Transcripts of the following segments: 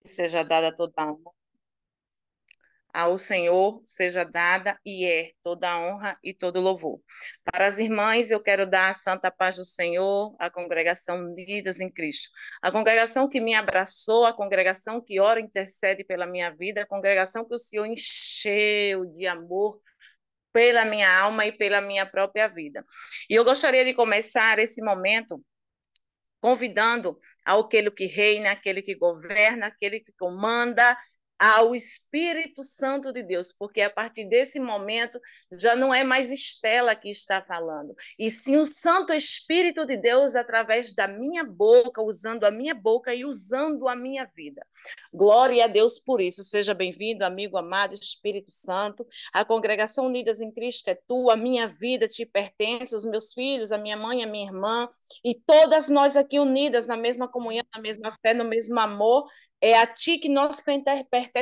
Seja dada toda a honra. Ao Senhor seja dada e é toda a honra e todo louvor. Para as irmãs, eu quero dar a santa paz do Senhor, a congregação unidas em Cristo. A congregação que me abraçou, a congregação que ora e intercede pela minha vida, a congregação que o Senhor encheu de amor pela minha alma e pela minha própria vida. E eu gostaria de começar esse momento convidando aquele que reina, aquele que governa, aquele que comanda, ao Espírito Santo de Deus, porque a partir desse momento já não é mais Estela que está falando, e sim o Santo Espírito de Deus através da minha boca, usando a minha boca e usando a minha vida. Glória a Deus por isso. Seja bem-vindo, amigo amado Espírito Santo. A congregação Unidas em Cristo é tua, a minha vida te pertence, os meus filhos, a minha mãe, a minha irmã, e todas nós aqui unidas na mesma comunhão, na mesma fé, no mesmo amor, é a ti que nós pertencemos.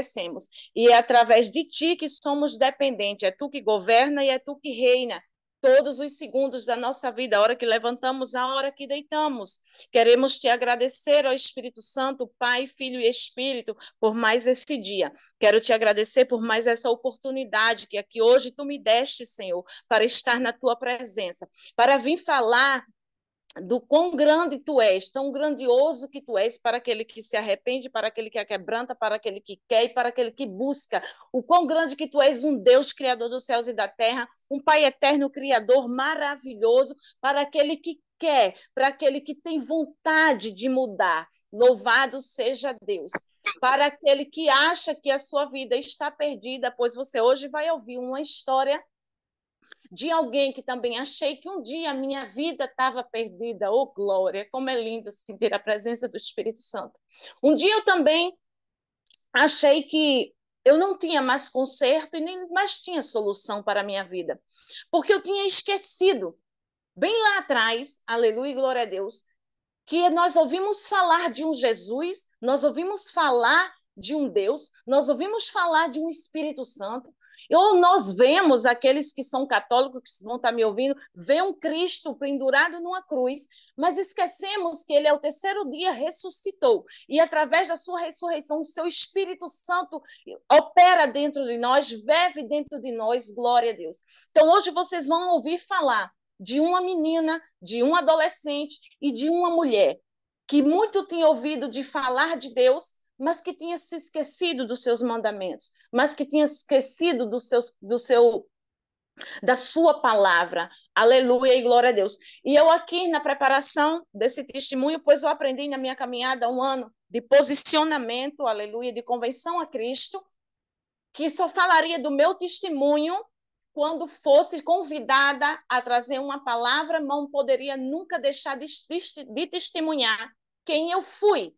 E é através de ti que somos dependentes. É tu que governa e é tu que reina todos os segundos da nossa vida, a hora que levantamos, a hora que deitamos. Queremos te agradecer ao Espírito Santo, Pai, Filho e Espírito, por mais esse dia. Quero te agradecer por mais essa oportunidade que aqui hoje tu me deste, Senhor, para estar na tua presença, para vir falar do quão grande tu és, tão grandioso que tu és para aquele que se arrepende, para aquele que quebranta, para aquele que quer e para aquele que busca. O quão grande que tu és, um Deus criador dos céus e da terra, um Pai eterno, criador maravilhoso, para aquele que quer, para aquele que tem vontade de mudar. Louvado seja Deus. Para aquele que acha que a sua vida está perdida, pois você hoje vai ouvir uma história de alguém que também achei que um dia a minha vida estava perdida. Oh, glória! Como é lindo sentir a presença do Espírito Santo. Um dia eu também achei que eu não tinha mais conserto e nem mais tinha solução para a minha vida, porque eu tinha esquecido, bem lá atrás, aleluia e glória a Deus, que nós ouvimos falar de um Jesus, nós ouvimos falar de um Deus, nós ouvimos falar de um Espírito Santo, ou nós vemos, aqueles que são católicos, que vão estar me ouvindo, vê um Cristo pendurado numa cruz, mas esquecemos que ele ao terceiro dia ressuscitou, e através da sua ressurreição, o seu Espírito Santo opera dentro de nós, vive dentro de nós, glória a Deus. Então hoje vocês vão ouvir falar de uma menina, de um adolescente e de uma mulher que muito tinha ouvido de falar de Deus, mas que tinha se esquecido dos seus mandamentos, mas que tinha esquecido da sua palavra. Aleluia e glória a Deus. E eu aqui na preparação desse testemunho, pois eu aprendi na minha caminhada 1 ano de posicionamento, aleluia, de convenção a Cristo, que só falaria do meu testemunho quando fosse convidada a trazer uma palavra, não poderia nunca deixar de testemunhar quem eu fui,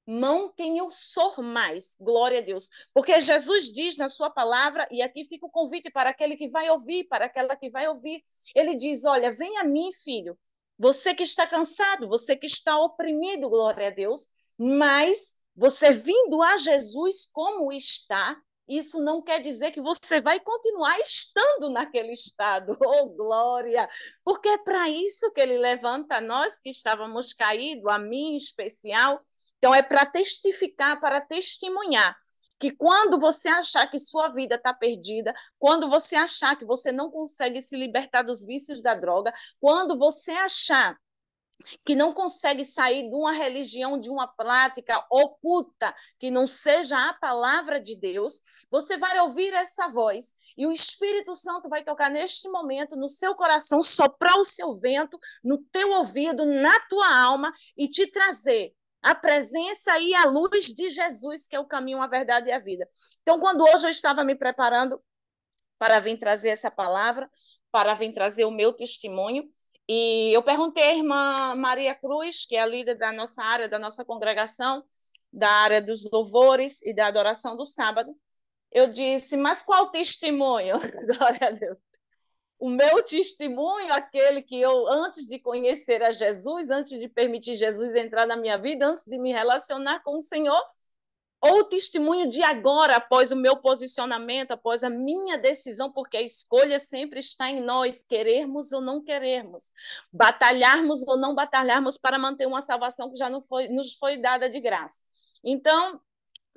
não quem eu sou mais. Glória a Deus. Porque Jesus diz na sua palavra, e aqui fica o convite para aquele que vai ouvir, para aquela que vai ouvir, ele diz, olha, vem a mim, filho, você que está cansado, você que está oprimido, glória a Deus, mas você vindo a Jesus como está, isso não quer dizer que você vai continuar estando naquele estado. Oh, glória! Porque é para isso que ele levanta nós que estávamos caídos, a mim em especial. Então, é para testificar, para testemunhar que quando você achar que sua vida está perdida, quando você achar que você não consegue se libertar dos vícios da droga, quando você achar que não consegue sair de uma religião, de uma prática oculta, que não seja a palavra de Deus, você vai ouvir essa voz e o Espírito Santo vai tocar neste momento no seu coração, soprar o seu vento no teu ouvido, na tua alma e te trazer a presença e a luz de Jesus, que é o caminho, a verdade e a vida. Então, quando hoje eu estava me preparando para vir trazer essa palavra, para vir trazer o meu testemunho, e eu perguntei à irmã Maria Cruz, que é a líder da nossa área, da nossa congregação, da área dos louvores e da adoração do sábado. Eu disse, mas qual testemunho? Glória a Deus. O meu testemunho, aquele que eu, antes de conhecer a Jesus, antes de permitir Jesus entrar na minha vida, antes de me relacionar com o Senhor, ou o testemunho de agora, após o meu posicionamento, após a minha decisão, porque a escolha sempre está em nós, querermos ou não querermos, batalharmos ou não batalharmos para manter uma salvação que já não foi, nos foi dada de graça. Então,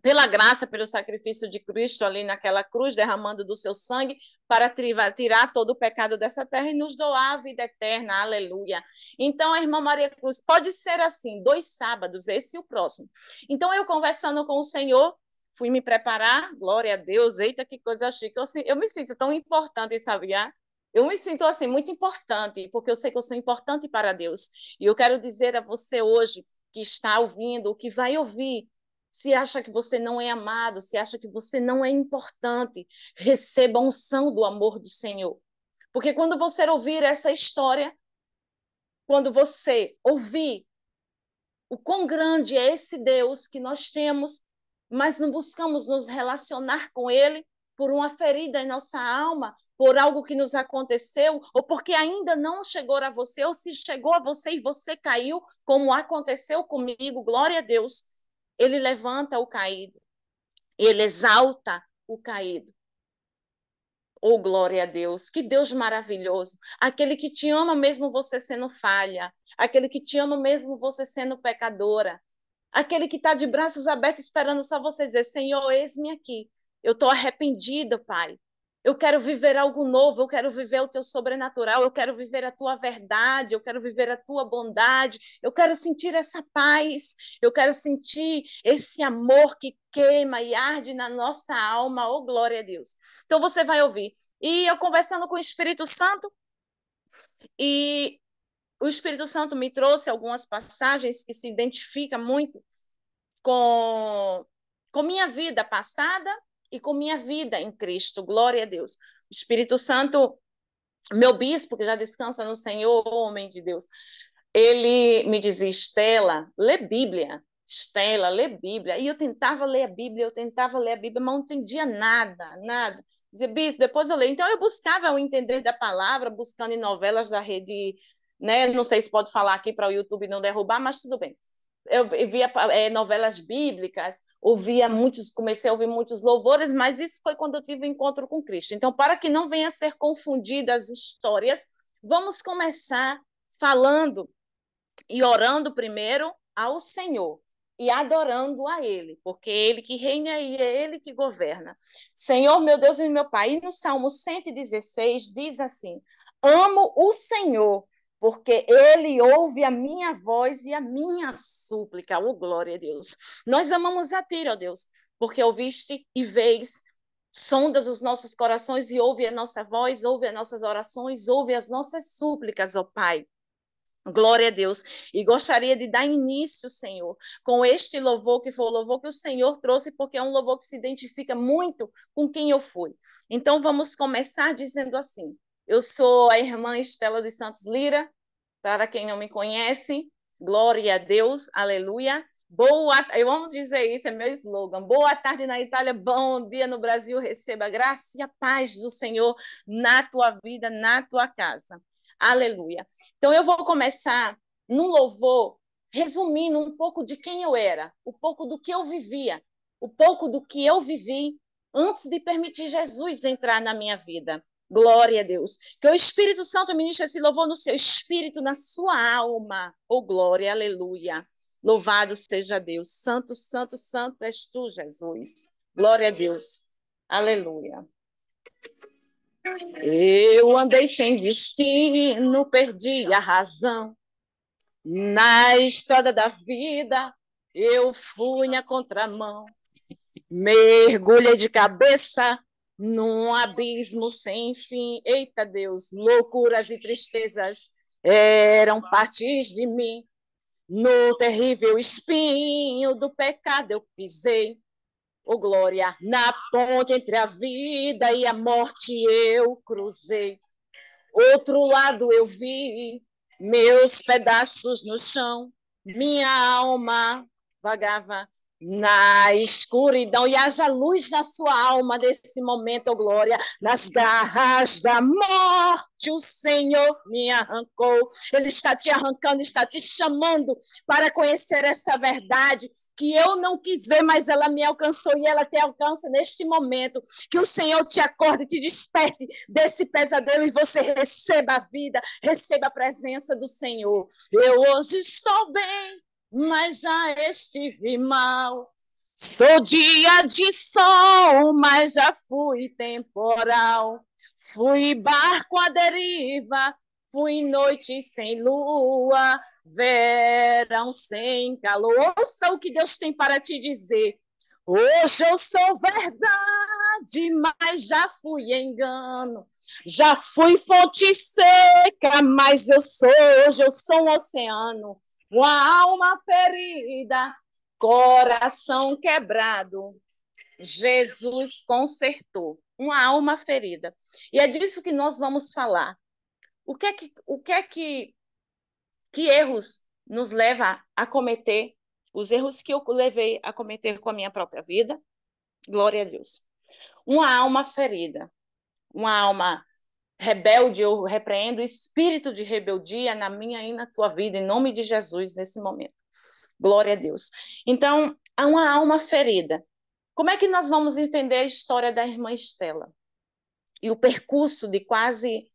pela graça, pelo sacrifício de Cristo ali naquela cruz, derramando do seu sangue para tirar todo o pecado dessa terra e nos doar a vida eterna, aleluia. Então, a irmã Maria Cruz, pode ser assim, 2 sábados, esse e o próximo. Então, eu conversando com o Senhor, fui me preparar, glória a Deus, eita, que coisa chique, eu me sinto tão importante, sabia? Eu me sinto assim, muito importante, porque eu sei que eu sou importante para Deus. E eu quero dizer a você hoje, que está ouvindo, que vai ouvir, se acha que você não é amado, se acha que você não é importante, receba a unção do amor do Senhor. Porque quando você ouvir essa história, quando você ouvir o quão grande é esse Deus que nós temos, mas não buscamos nos relacionar com Ele por uma ferida em nossa alma, por algo que nos aconteceu, ou porque ainda não chegou a você, ou se chegou a você e você caiu, como aconteceu comigo, glória a Deus. Ele levanta o caído, ele exalta o caído. Oh, glória a Deus, que Deus maravilhoso. Aquele que te ama mesmo você sendo falha, aquele que te ama mesmo você sendo pecadora, aquele que está de braços abertos esperando só você dizer, Senhor, eis-me aqui. Eu estou arrependida, Pai. Eu quero viver algo novo, eu quero viver o teu sobrenatural, eu quero viver a tua verdade, eu quero viver a tua bondade, eu quero sentir essa paz, eu quero sentir esse amor que queima e arde na nossa alma, oh glória a Deus. Então você vai ouvir. E eu conversando com o Espírito Santo, e o Espírito Santo me trouxe algumas passagens que se identificam muito com, com minha vida passada e com minha vida em Cristo. Glória a Deus. O Espírito Santo, meu bispo, que já descansa no Senhor, homem de Deus, ele me dizia, Estela, lê Bíblia. Estela, lê Bíblia. E eu tentava ler a Bíblia, mas não entendia nada, nada. Dizia, bispo, depois eu leio. Então eu buscava o entender da palavra, buscando em novelas da rede, né? Não sei se pode falar aqui para o YouTube não derrubar, mas tudo bem. Eu via novelas bíblicas, comecei a ouvir muitos louvores, mas isso foi quando eu tive o encontro com Cristo. Então, para que não venha a ser confundidas as histórias, vamos começar falando e orando primeiro ao Senhor e adorando a Ele, porque é Ele que reina e é Ele que governa. Senhor, meu Deus e meu Pai, e no Salmo 116 diz assim, amo o Senhor, porque Ele ouve a minha voz e a minha súplica. Oh, glória a Deus. Nós amamos a Ti, ó Deus, porque ouviste e vês, sondas os nossos corações e ouve a nossa voz, ouve as nossas orações, ouve as nossas súplicas, ó Pai. Glória a Deus. E gostaria de dar início, Senhor, com este louvor, que foi o louvor que o Senhor trouxe, porque é um louvor que se identifica muito com quem eu fui. Então, vamos começar dizendo assim: eu sou a irmã Estela dos Santos Lira, para quem não me conhece, glória a Deus, aleluia. Eu amo dizer isso, é meu slogan. Boa tarde na Itália, bom dia no Brasil, receba a graça e a paz do Senhor na tua vida, na tua casa. Aleluia. Então eu vou começar num louvor, resumindo um pouco de quem eu era, um pouco do que eu vivia, um pouco do que eu vivi antes de permitir Jesus entrar na minha vida. Glória a Deus. Que o Espírito Santo ministre esse louvor no seu espírito, na sua alma. Oh, glória, aleluia. Louvado seja Deus. Santo, santo, santo és tu, Jesus. Glória a Deus. Aleluia. Eu andei sem destino, perdi a razão. Na estrada da vida, eu fui na contramão. Mergulhei de cabeça num abismo sem fim. Eita Deus, loucuras e tristezas eram partes de mim. No terrível espinho do pecado eu pisei. Oh, glória, na ponte entre a vida e a morte eu cruzei. Outro lado eu vi, meus pedaços no chão, minha alma vagava na escuridão, e haja luz na sua alma nesse momento, oh glória. Nas garras da morte o Senhor me arrancou. Ele está te arrancando, está te chamando para conhecer essa verdade que eu não quis ver, mas ela me alcançou e ela te alcança neste momento. Que o Senhor te acorde, te desperte desse pesadelo e você receba a vida, receba a presença do Senhor. Eu hoje estou bem, mas já estive mal. Sou dia de sol, mas já fui temporal. Fui barco à deriva, fui noite sem lua, verão sem calor. Ouça o que Deus tem para te dizer. Hoje eu sou verdade, mas já fui engano. Já fui fonte seca, mas hoje eu sou um oceano. Uma alma ferida, coração quebrado, Jesus consertou uma alma ferida. E é disso que nós vamos falar. Que erros nos leva a cometer, os erros que eu levei a cometer com a minha própria vida? Glória a Deus. Uma alma ferida, uma alma rebelde, eu repreendo o espírito de rebeldia na minha e na tua vida, em nome de Jesus, nesse momento. Glória a Deus. Então, há uma alma ferida. Como é que nós vamos entender a história da irmã Estela? E o percurso de 40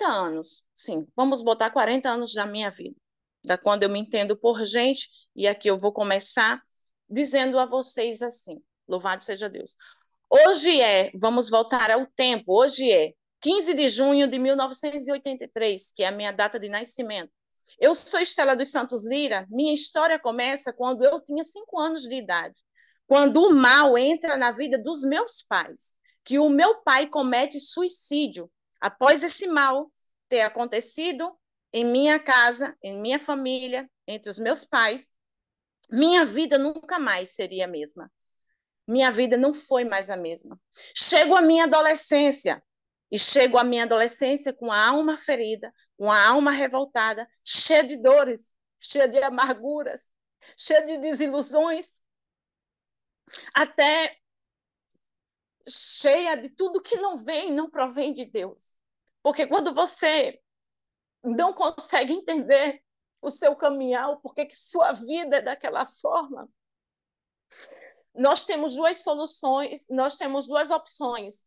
anos, sim, vamos botar 40 anos da minha vida, da quando eu me entendo por gente, e aqui eu vou começar dizendo a vocês assim, louvado seja Deus. Vamos voltar ao tempo, hoje é 15 de junho de 1983, que é a minha data de nascimento. Eu sou Estela dos Santos Lira, minha história começa quando eu tinha 5 anos de idade, quando o mal entra na vida dos meus pais, que o meu pai comete suicídio após esse mal ter acontecido em minha casa, em minha família, entre os meus pais. Minha vida nunca mais seria a mesma. Minha vida não foi mais a mesma. Chego à minha adolescência, e chego à minha adolescência com a alma ferida, com a alma revoltada, cheia de dores, cheia de amarguras, cheia de desilusões, até cheia de tudo que não provém de Deus. Porque quando você não consegue entender o seu caminhar, o porquê que sua vida é daquela forma, nós temos duas soluções, nós temos duas opções,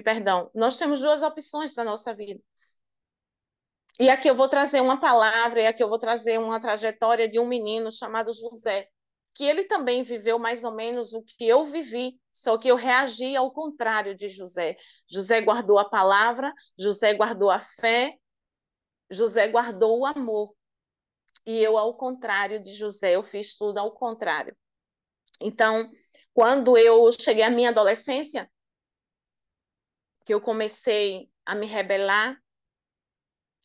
perdão, nós temos duas opções na nossa vida. E aqui eu vou trazer uma palavra, e aqui eu vou trazer uma trajetória de um menino chamado José, que ele também viveu mais ou menos o que eu vivi, só que eu reagi ao contrário de José. José guardou a palavra, José guardou a fé, José guardou o amor. E eu, ao contrário de José, eu fiz tudo ao contrário. Então, quando eu cheguei à minha adolescência, que eu comecei a me rebelar,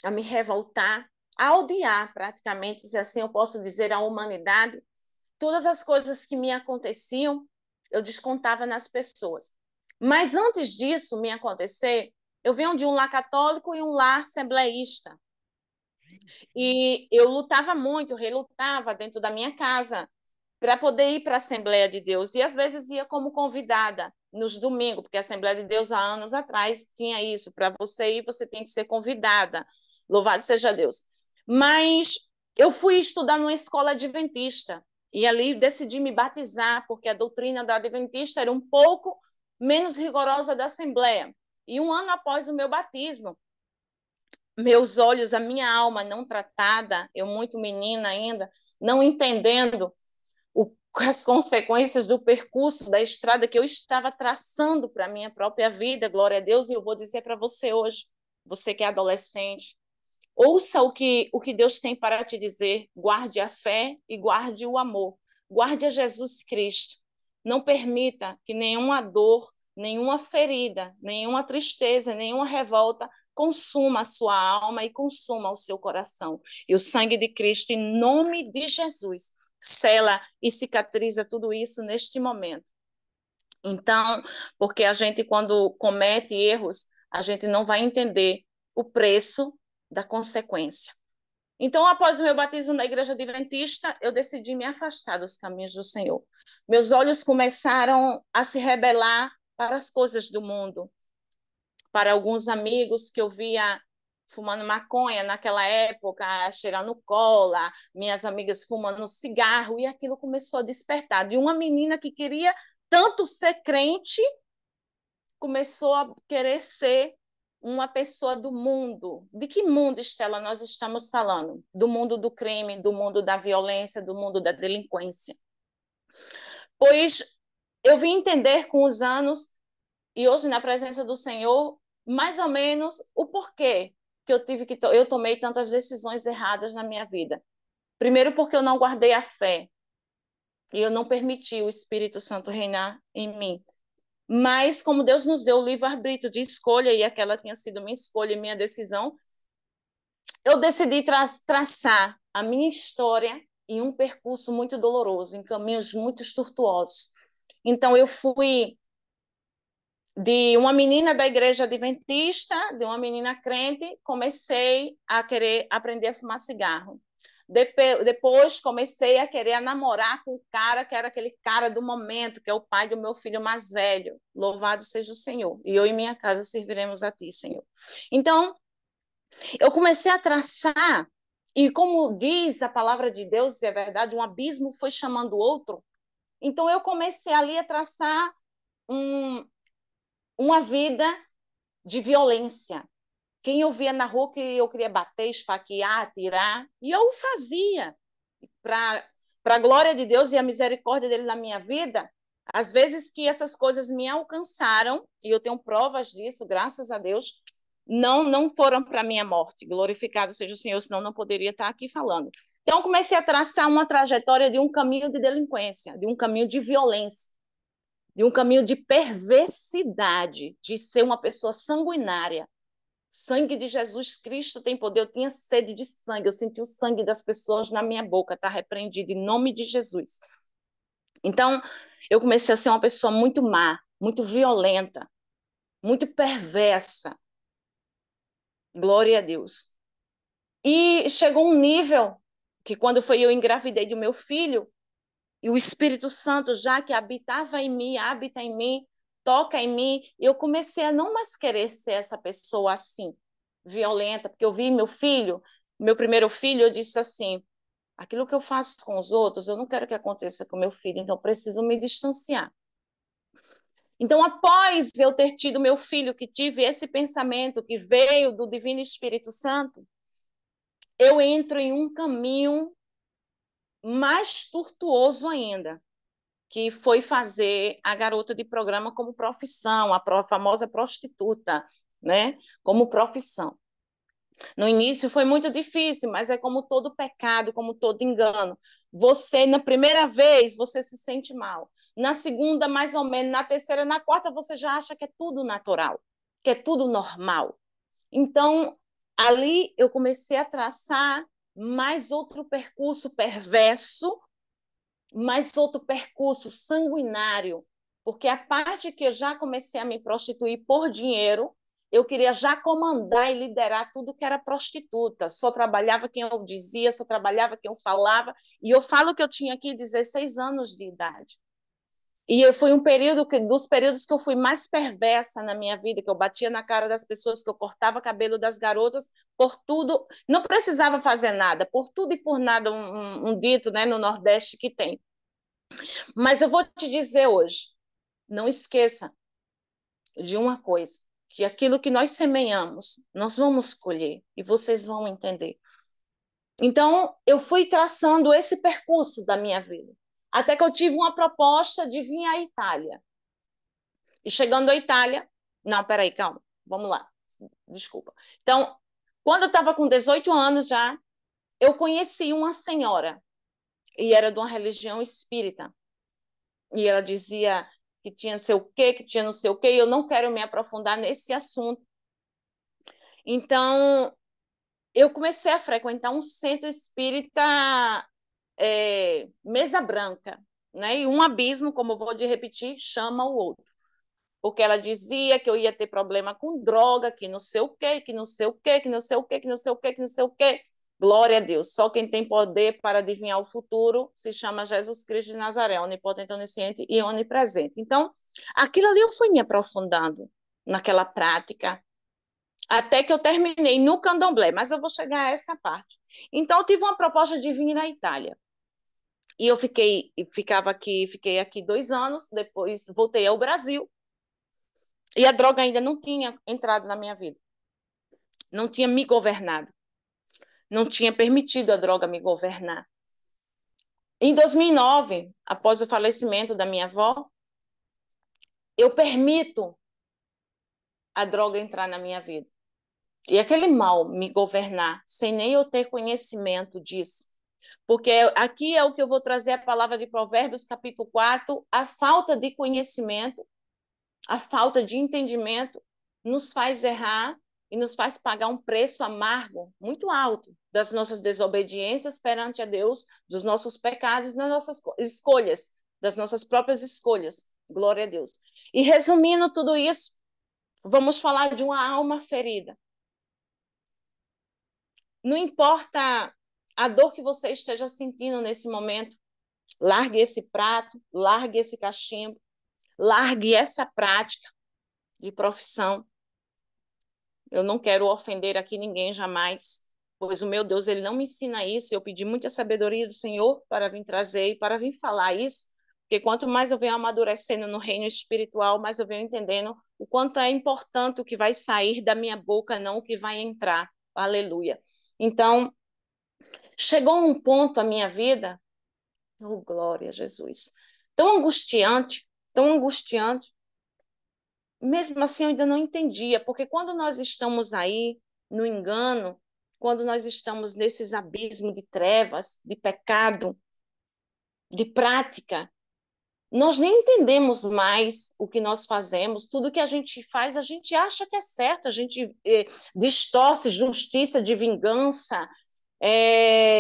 a me revoltar, a odiar praticamente, se assim eu posso dizer, a humanidade, todas as coisas que me aconteciam, eu descontava nas pessoas. Mas antes disso me acontecer, eu venho de um lar católico e um lar assembleísta. E eu lutava muito, eu relutava dentro da minha casa para poder ir para a Assembleia de Deus. E às vezes ia como convidada nos domingos, porque a Assembleia de Deus há anos atrás tinha isso, para você ir, você tem que ser convidada. Louvado seja Deus. Mas eu fui estudar numa escola adventista e ali decidi me batizar, porque a doutrina da adventista era um pouco menos rigorosa da Assembleia. E um ano após o meu batismo, meus olhos, a minha alma não tratada, eu muito menina ainda, não entendendo as consequências do percurso da estrada que eu estava traçando para a minha própria vida, glória a Deus, e eu vou dizer para você hoje, você que é adolescente, ouça o que Deus tem para te dizer, guarde a fé e guarde o amor, guarde a Jesus Cristo, não permita que nenhuma dor, nenhuma ferida, nenhuma tristeza, nenhuma revolta consuma a sua alma e consuma o seu coração. E o sangue de Cristo, em nome de Jesus, sela e cicatriza tudo isso neste momento. Então, porque a gente, quando comete erros, a gente não vai entender o preço da consequência. Então, após o meu batismo na igreja adventista, eu decidi me afastar dos caminhos do Senhor. Meus olhos começaram a se rebelar para as coisas do mundo, para alguns amigos que eu via fumando maconha naquela época, cheirando cola, minhas amigas fumando cigarro, e aquilo começou a despertar. De uma menina que queria tanto ser crente, começou a querer ser uma pessoa do mundo. De que mundo, Estela, nós estamos falando? Do mundo do crime, do mundo da violência, do mundo da delinquência. Pois eu vim entender com os anos, e hoje na presença do Senhor, mais ou menos o porquê que eu tomei tantas decisões erradas na minha vida. Primeiro porque eu não guardei a fé e eu não permiti o Espírito Santo reinar em mim. Mas como Deus nos deu o livre-arbítrio de escolha e aquela tinha sido minha escolha e minha decisão, eu decidi traçar a minha história em um percurso muito doloroso, em caminhos muito tortuosos. Então eu fui de uma menina da igreja adventista, de uma menina crente, comecei a querer aprender a fumar cigarro. Depois comecei a querer namorar com o cara que era aquele cara do momento, que é o pai do meu filho mais velho. Louvado seja o Senhor. E eu e minha casa serviremos a ti, Senhor. Então, eu comecei a traçar, e como diz a palavra de Deus, e é verdade, um abismo foi chamando o outro. Então, eu comecei ali a traçar um, uma vida de violência. Quem eu via na rua que eu queria bater, esfaquear, atirar, e eu o fazia. Para a glória de Deus e a misericórdia dele na minha vida, às vezes que essas coisas me alcançaram, e eu tenho provas disso, graças a Deus, não foram para a minha morte. Glorificado seja o Senhor, senão não poderia estar aqui falando. Então, eu comecei a traçar uma trajetória de um caminho de delinquência, de um caminho de violência, de um caminho de perversidade, de ser uma pessoa sanguinária. Sangue de Jesus Cristo tem poder. Eu tinha sede de sangue, eu senti o sangue das pessoas na minha boca, está repreendido em nome de Jesus. Então, eu comecei a ser uma pessoa muito má, muito violenta, muito perversa. Glória a Deus. E chegou um nível que quando foi eu engravidei do meu filho, e o Espírito Santo, já que habitava em mim, habita em mim, toca em mim, eu comecei a não mais querer ser essa pessoa assim, violenta, porque eu vi meu filho, meu primeiro filho, eu disse assim, aquilo que eu faço com os outros, eu não quero que aconteça com meu filho, então eu preciso me distanciar. Então, após eu ter tido meu filho, que tive esse pensamento que veio do Divino Espírito Santo, eu entro em um caminho mais tortuoso ainda, que foi fazer a garota de programa como profissão, a famosa prostituta, né? Como profissão. No início foi muito difícil, mas é como todo pecado, como todo engano. Você, na primeira vez, você se sente mal. Na segunda, mais ou menos. Na terceira, na quarta, você já acha que é tudo natural, que é tudo normal. Então, ali eu comecei a traçar mais outro percurso perverso, mais outro percurso sanguinário, porque a parte que eu já comecei a me prostituir por dinheiro, eu queria já comandar e liderar tudo que era prostituta. Só trabalhava quem eu dizia, só trabalhava quem eu falava. E eu falo que eu tinha aqui 16 anos de idade. E foi um período dos períodos que eu fui mais perversa na minha vida, que eu batia na cara das pessoas, que eu cortava cabelo das garotas, por tudo. Não precisava fazer nada, por tudo e por nada, um dito, né, no Nordeste que tem. Mas eu vou te dizer hoje, não esqueça de uma coisa, que aquilo que nós semeamos, nós vamos colher, e vocês vão entender. Então, eu fui traçando esse percurso da minha vida, até que eu tive uma proposta de vir à Itália. E chegando à Itália, não, peraí, calma, vamos lá, desculpa. Então, quando eu estava com 18 anos já, eu conheci uma senhora, e era de uma religião espírita. E ela dizia que tinha não sei o quê, que tinha não sei o quê, e eu não quero me aprofundar nesse assunto. Então, eu comecei a frequentar um centro espírita, mesa branca, né? E um abismo, como eu vou de repetir, chama o outro. Porque ela dizia que eu ia ter problema com droga, que não sei o quê, que não sei o quê, que não sei o quê, que não sei o quê, que não sei o quê. Glória a Deus. Só quem tem poder para adivinhar o futuro se chama Jesus Cristo de Nazaré, onipotente, onisciente e onipresente. Então, aquilo ali eu fui me aprofundando naquela prática, até que eu terminei no candomblé, mas eu vou chegar a essa parte. Então, eu tive uma proposta de vir na Itália. E eu fiquei aqui 2 anos, depois voltei ao Brasil, e a droga ainda não tinha entrado na minha vida, não tinha me governado, não tinha permitido a droga me governar. Em 2009, após o falecimento da minha avó, eu permito a droga entrar na minha vida. E aquele mal me governar, sem nem eu ter conhecimento disso. Porque aqui é o que eu vou trazer a palavra de Provérbios, capítulo 4, a falta de conhecimento, a falta de entendimento nos faz errar e nos faz pagar um preço amargo, muito alto, das nossas desobediências perante a Deus, dos nossos pecados, das nossas escolhas, das nossas próprias escolhas. Glória a Deus. E resumindo tudo isso, vamos falar de uma alma ferida. Não importa a dor que você esteja sentindo nesse momento, largue esse prato, largue esse cachimbo, largue essa prática de profissão. Eu não quero ofender aqui ninguém jamais, pois o meu Deus, ele não me ensina isso. Eu pedi muita sabedoria do Senhor para vir trazer e para vir falar isso, porque quanto mais eu venho amadurecendo no reino espiritual, mais eu venho entendendo o quanto é importante o que vai sair da minha boca, não o que vai entrar. Aleluia. Então, chegou um ponto a minha vida, oh glória a Jesus, tão angustiante, mesmo assim eu ainda não entendia, porque quando nós estamos aí no engano, quando nós estamos nesses abismos de trevas, de pecado, de prática, nós nem entendemos mais o que nós fazemos, tudo que a gente faz, a gente acha que é certo, a gente distorce justiça de vingança,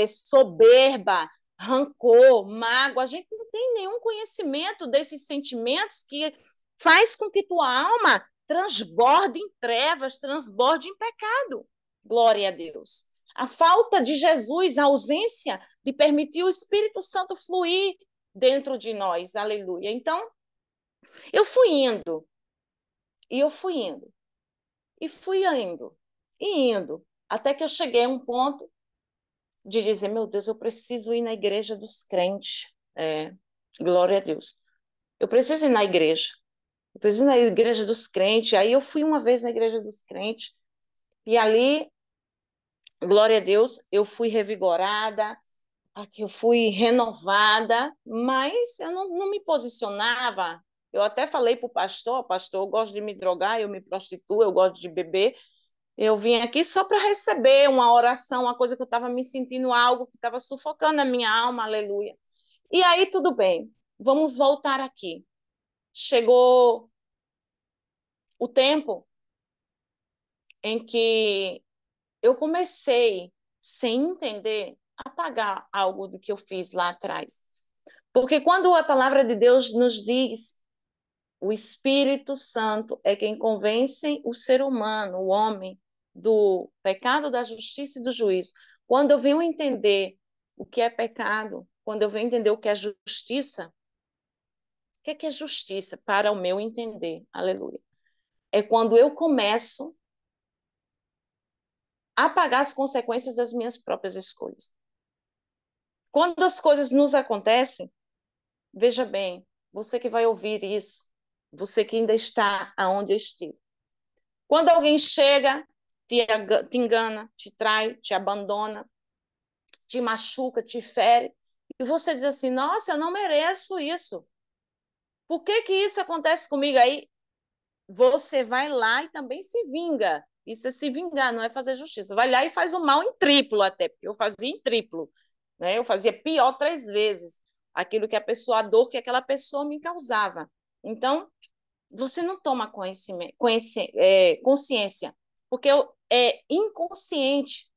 soberba, rancor, mágoa. A gente não tem nenhum conhecimento desses sentimentos que faz com que tua alma transborde em trevas, transborde em pecado. Glória a Deus. A falta de Jesus, a ausência de permitir o Espírito Santo fluir dentro de nós. Aleluia. Então, eu fui indo, e eu fui indo, e fui indo, e indo, até que eu cheguei a um ponto de dizer, meu Deus, eu preciso ir na igreja dos crentes. Glória a Deus. Eu preciso ir na igreja. Eu preciso ir na igreja dos crentes. Aí eu fui uma vez na igreja dos crentes, e ali, glória a Deus, eu fui revigorada, aqui eu fui renovada, mas eu não me posicionava. Eu até falei para o pastor, pastor, eu gosto de me drogar, eu me prostituo, eu gosto de beber. Eu vim aqui só para receber uma oração, uma coisa que eu estava me sentindo algo que estava sufocando a minha alma, aleluia. E aí, tudo bem, vamos voltar aqui. Chegou o tempo em que eu comecei, sem entender, a pagar algo do que eu fiz lá atrás. Porque quando a palavra de Deus nos diz, o Espírito Santo é quem convence o ser humano, o homem, do pecado, da justiça e do juízo. Quando eu venho entender o que é pecado, quando eu venho entender o que é justiça, o que é justiça para o meu entender? Aleluia. É quando eu começo a pagar as consequências das minhas próprias escolhas. Quando as coisas nos acontecem, veja bem, você que vai ouvir isso, você que ainda está aonde eu estive. Quando alguém chega, te engana, te trai, te abandona, te machuca, te fere, e você diz assim, nossa, eu não mereço isso. Por que que isso acontece comigo? Aí você vai lá e também se vinga. Isso é se vingar, não é fazer justiça. Vai lá e faz o mal em triplo até, porque eu fazia em triplo, né? Eu fazia pior 3 vezes aquilo que a pessoa, a dor que aquela pessoa me causava. Então, você não toma consciência, porque é inconsciente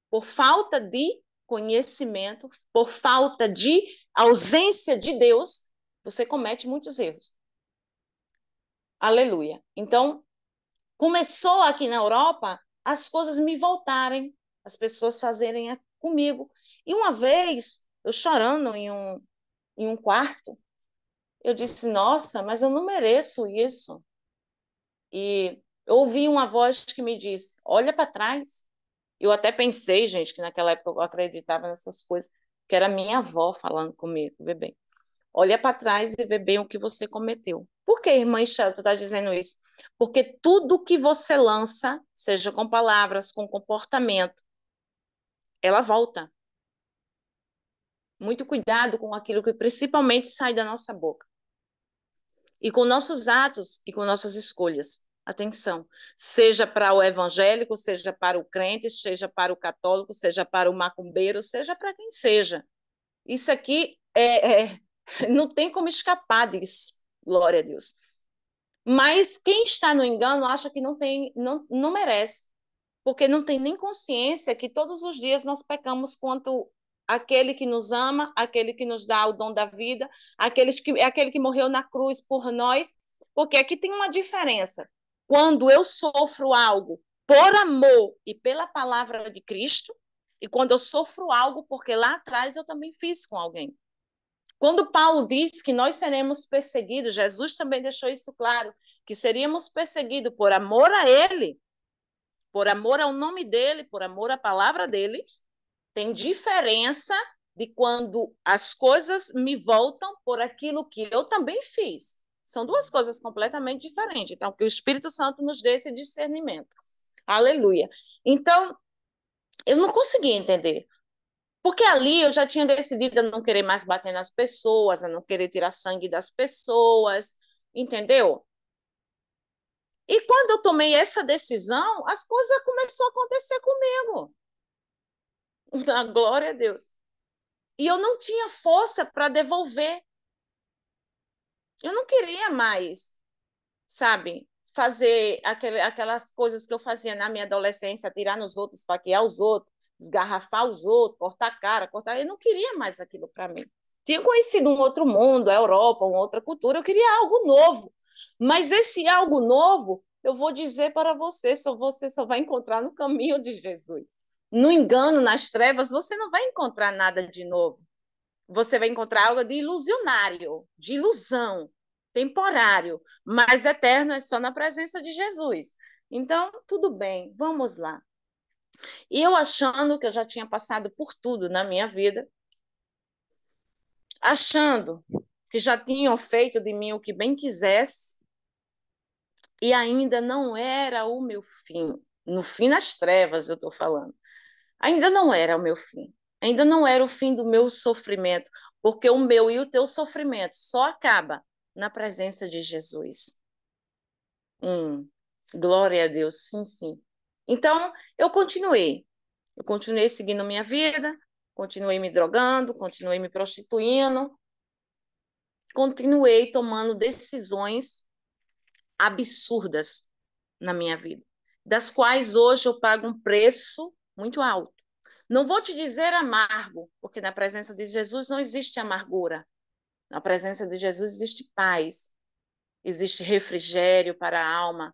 por falta de conhecimento, por falta de ausência de Deus, você comete muitos erros. Aleluia. Então, começou aqui na Europa as coisas me voltarem, as pessoas fazerem comigo. E uma vez, eu chorando em um quarto, eu disse, nossa, mas eu não mereço isso. E eu ouvi uma voz que me disse, olha para trás. Eu até pensei, gente, que naquela época eu acreditava nessas coisas, que era minha avó falando comigo, vê bem. Olha para trás e vê bem o que você cometeu. Por que, irmã Estela, tu está dizendo isso? Porque tudo que você lança, seja com palavras, com comportamento, ela volta. Muito cuidado com aquilo que principalmente sai da nossa boca. E com nossos atos e com nossas escolhas. Atenção, seja para o evangélico, seja para o crente, seja para o católico, seja para o macumbeiro, seja para quem seja. Isso aqui não tem como escapar disso, glória a Deus. Mas quem está no engano acha que não merece, porque não tem nem consciência que todos os dias nós pecamos contra aquele que nos ama, aquele que nos dá o dom da vida, aquele que morreu na cruz por nós, porque aqui tem uma diferença. Quando eu sofro algo por amor e pela palavra de Cristo, e quando eu sofro algo porque lá atrás eu também fiz com alguém. Quando Paulo diz que nós seremos perseguidos, Jesus também deixou isso claro, que seríamos perseguidos por amor a ele, por amor ao nome dele, por amor à palavra dele. Tem diferença de quando as coisas me voltam por aquilo que eu também fiz. São duas coisas completamente diferentes. Então, que o Espírito Santo nos dê esse discernimento. Aleluia. Então, eu não conseguia entender. Porque ali eu já tinha decidido a não querer mais bater nas pessoas, a não querer tirar sangue das pessoas, entendeu? E quando eu tomei essa decisão, as coisas começaram a acontecer comigo. Na glória a Deus. E eu não tinha força para devolver. Eu não queria mais, sabe, fazer aquelas coisas que eu fazia na minha adolescência, atirar nos outros, esfaquear os outros, desgarrafar os outros, cortar a cara, cortar. Eu não queria mais aquilo para mim. Tinha conhecido um outro mundo, a Europa, uma outra cultura, eu queria algo novo. Mas esse algo novo, eu vou dizer para você só vai encontrar no caminho de Jesus. No engano, nas trevas, você não vai encontrar nada de novo. Você vai encontrar algo de ilusionário, de ilusão, temporário, mas eterno é só na presença de Jesus. Então, tudo bem, vamos lá. E eu achando que eu já tinha passado por tudo na minha vida, achando que já tinham feito de mim o que bem quisesse, e ainda não era o meu fim. No fim das trevas, eu estou falando. Ainda não era o meu fim. Ainda não era o fim do meu sofrimento, porque o meu e o teu sofrimento só acaba na presença de Jesus. Glória a Deus, sim, sim. Então, eu continuei seguindo minha vida, continuei me drogando, continuei me prostituindo, continuei tomando decisões absurdas na minha vida, das quais hoje eu pago um preço muito alto. Não vou te dizer amargo, porque na presença de Jesus não existe amargura. Na presença de Jesus existe paz, existe refrigério para a alma,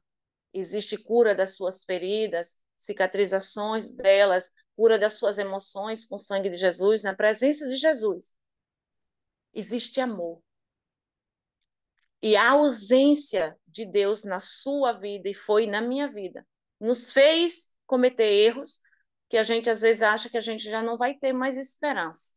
existe cura das suas feridas, cicatrizações delas, cura das suas emoções com o sangue de Jesus. Na presença de Jesus existe amor. E a ausência de Deus na sua vida e foi na minha vida nos fez cometer erros que a gente às vezes acha que a gente já não vai ter mais esperança.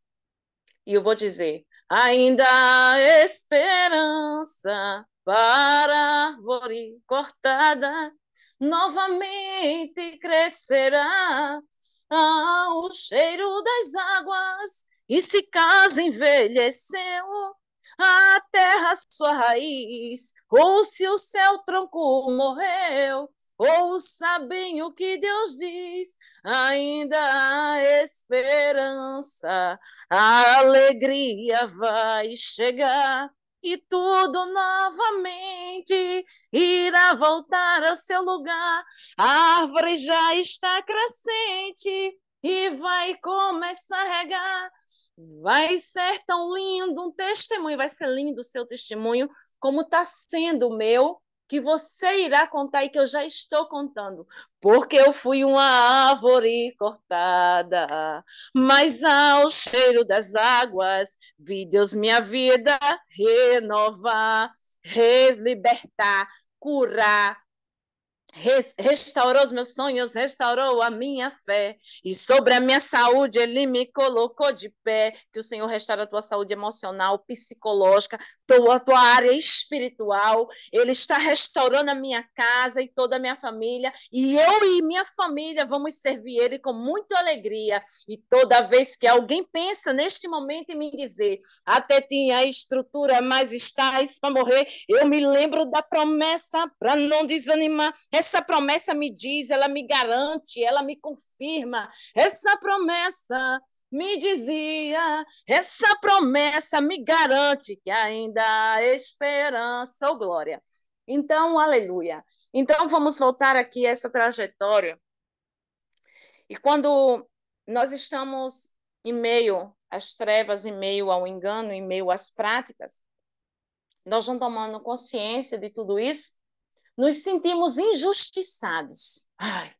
E eu vou dizer: ainda há esperança para a árvore cortada, novamente crescerá ao cheiro das águas, e se caso envelheceu a terra sua raiz, ou se o seu tronco morreu, ou sabem o que Deus diz, ainda há esperança, a alegria vai chegar e tudo novamente irá voltar ao seu lugar. A árvore já está crescente e vai começar a regar. Vai ser tão lindo um testemunho, vai ser lindo o seu testemunho, como está sendo o meu, que você irá contar e que eu já estou contando, porque eu fui uma árvore cortada, mas ao cheiro das águas vi Deus minha vida renovar, libertar, curar, Restaurou os meus sonhos, restaurou a minha fé, e sobre a minha saúde ele me colocou de pé. Que o Senhor restaure a tua saúde emocional, psicológica, tua área espiritual. Ele está restaurando a minha casa e toda a minha família, e eu e minha família vamos servir ele com muita alegria. E toda vez que alguém pensa neste momento em me dizer, até tinha a estrutura, mas estás para morrer, eu me lembro da promessa para não desanimar. Essa promessa me diz, ela me garante, ela me confirma. Essa promessa me dizia, essa promessa me garante que ainda há esperança, oh glória. Então, aleluia. Então, vamos voltar aqui a essa trajetória. E quando nós estamos em meio às trevas, em meio ao engano, em meio às práticas, nós não tomando consciência de tudo isso, nos sentimos injustiçados. Ai,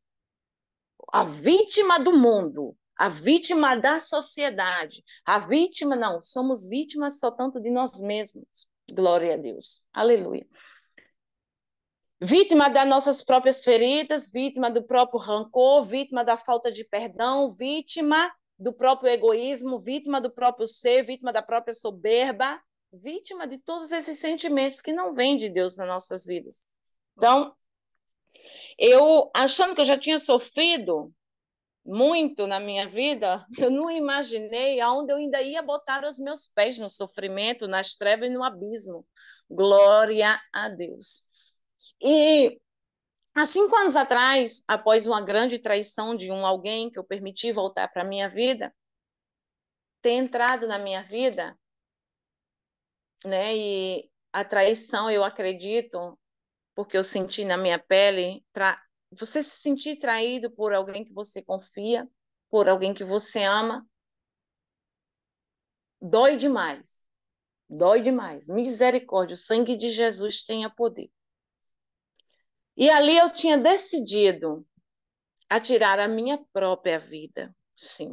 a vítima do mundo, a vítima da sociedade, a vítima, não, somos vítimas só tanto de nós mesmos. Glória a Deus. Aleluia. Vítima das nossas próprias feridas, vítima do próprio rancor, vítima da falta de perdão, vítima do próprio egoísmo, vítima do próprio ser, vítima da própria soberba, vítima de todos esses sentimentos que não vêm de Deus nas nossas vidas. Então, eu, achando que eu já tinha sofrido muito na minha vida, eu não imaginei aonde eu ainda ia botar os meus pés no sofrimento, nas trevas e no abismo. Glória a Deus. E há 5 anos atrás, após uma grande traição de alguém que eu permiti voltar para a minha vida, ter entrado na minha vida, né? E a traição, eu acredito, porque eu senti na minha pele, você se sentir traído por alguém que você confia, por alguém que você ama, dói demais. Dói demais. Misericórdia, o sangue de Jesus tenha poder. E ali eu tinha decidido a tirar a minha própria vida. Sim.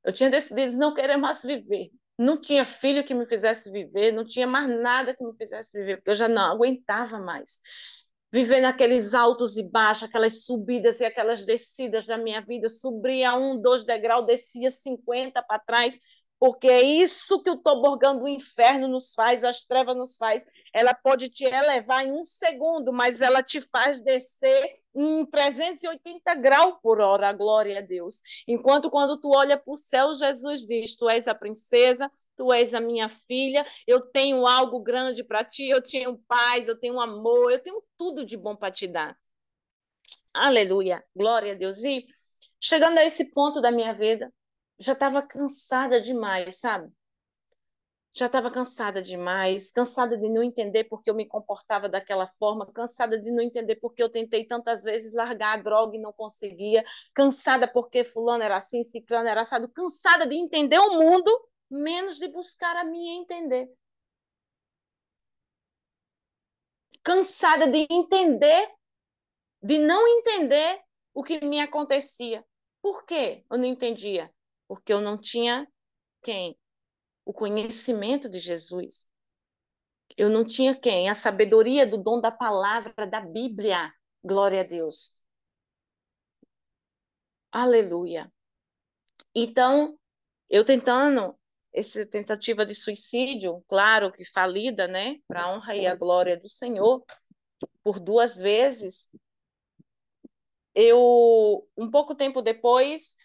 Eu tinha decidido não querer mais viver. Não tinha filho que me fizesse viver, não tinha mais nada que me fizesse viver, porque eu já não aguentava mais viver naqueles altos e baixos, aquelas subidas e aquelas descidas da minha vida. Subia 1, 2 degraus, descia 50 para trás, porque é isso que o tobogã do inferno nos faz, as trevas nos faz. Ela pode te elevar em 1 segundo, mas ela te faz descer em 380 graus por hora, glória a Deus. Enquanto quando tu olha para o céu, Jesus diz, tu és a princesa, tu és a minha filha, eu tenho algo grande para ti, eu tenho paz, eu tenho amor, eu tenho tudo de bom para te dar. Aleluia, glória a Deus. E chegando a esse ponto da minha vida, já estava cansada demais, sabe? Já estava cansada demais, cansada de não entender porque eu me comportava daquela forma, cansada de não entender porque eu tentei tantas vezes largar a droga e não conseguia, cansada porque fulano era assim, ciclano era assado, cansada de entender o mundo, menos de buscar a mim entender. Cansada de entender, de não entender o que me acontecia. Por quê? Eu não entendia. Porque eu não tinha quem? O conhecimento de Jesus. Eu não tinha quem? A sabedoria do dom da palavra, da Bíblia. Glória a Deus. Aleluia. Então, eu tentando, essa tentativa de suicídio, claro que falida, né? Para a honra e a glória do Senhor, por 2 vezes, um pouco tempo depois,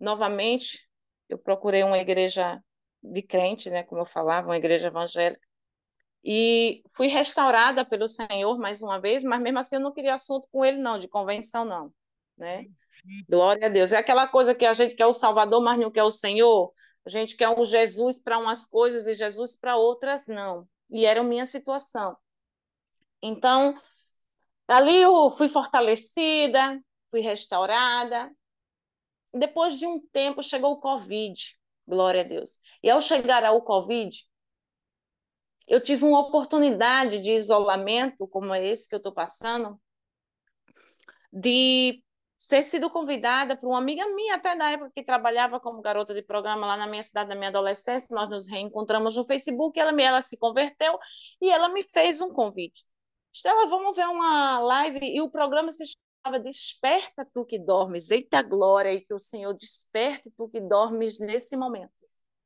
novamente, eu procurei uma igreja de crente, né? Como eu falava, uma igreja evangélica. E fui restaurada pelo Senhor mais uma vez, mas mesmo assim eu não queria assunto com ele, não, de convenção, não. Né? Glória a Deus. É aquela coisa que a gente quer o Salvador, mas não quer o Senhor. A gente quer um Jesus para umas coisas e Jesus para outras, não. E era a minha situação. Então, ali eu fui fortalecida, fui restaurada. Depois de um tempo chegou o Covid, glória a Deus. E ao chegar ao Covid, eu tive uma oportunidade de isolamento, como esse que eu estou passando, de ter sido convidada por uma amiga minha, até na época que trabalhava como garota de programa lá na minha cidade, na minha adolescência. Nós nos reencontramos no Facebook, ela se converteu e ela me fez um convite. Estela, vamos ver uma live, e o programa se chamava Desperta Tu Que Dormes. Eita glória, e que o Senhor desperte tu que dormes nesse momento.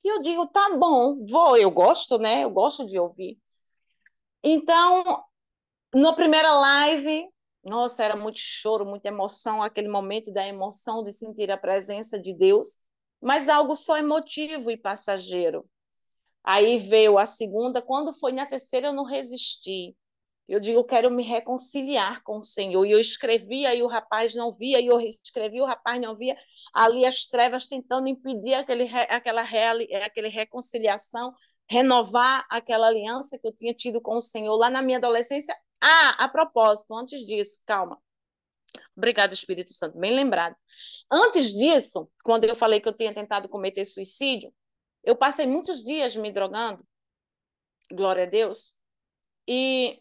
E eu digo, tá bom, vou, eu gosto, né? Eu gosto de ouvir. Então, na primeira live, nossa, era muito choro, muita emoção, aquele momento da emoção de sentir a presença de Deus, mas algo só emotivo e passageiro. Aí veio a segunda, quando foi na terceira eu não resisti. Eu digo, eu quero me reconciliar com o Senhor. E eu escrevi, aí o rapaz não via, e eu escrevi, o rapaz não via. Ali as trevas tentando impedir aquela reconciliação, renovar aquela aliança que eu tinha tido com o Senhor lá na minha adolescência. Ah, a propósito, antes disso, calma. Obrigada, Espírito Santo, bem lembrado. Antes disso, quando eu falei que eu tinha tentado cometer suicídio, eu passei muitos dias me drogando, glória a Deus, e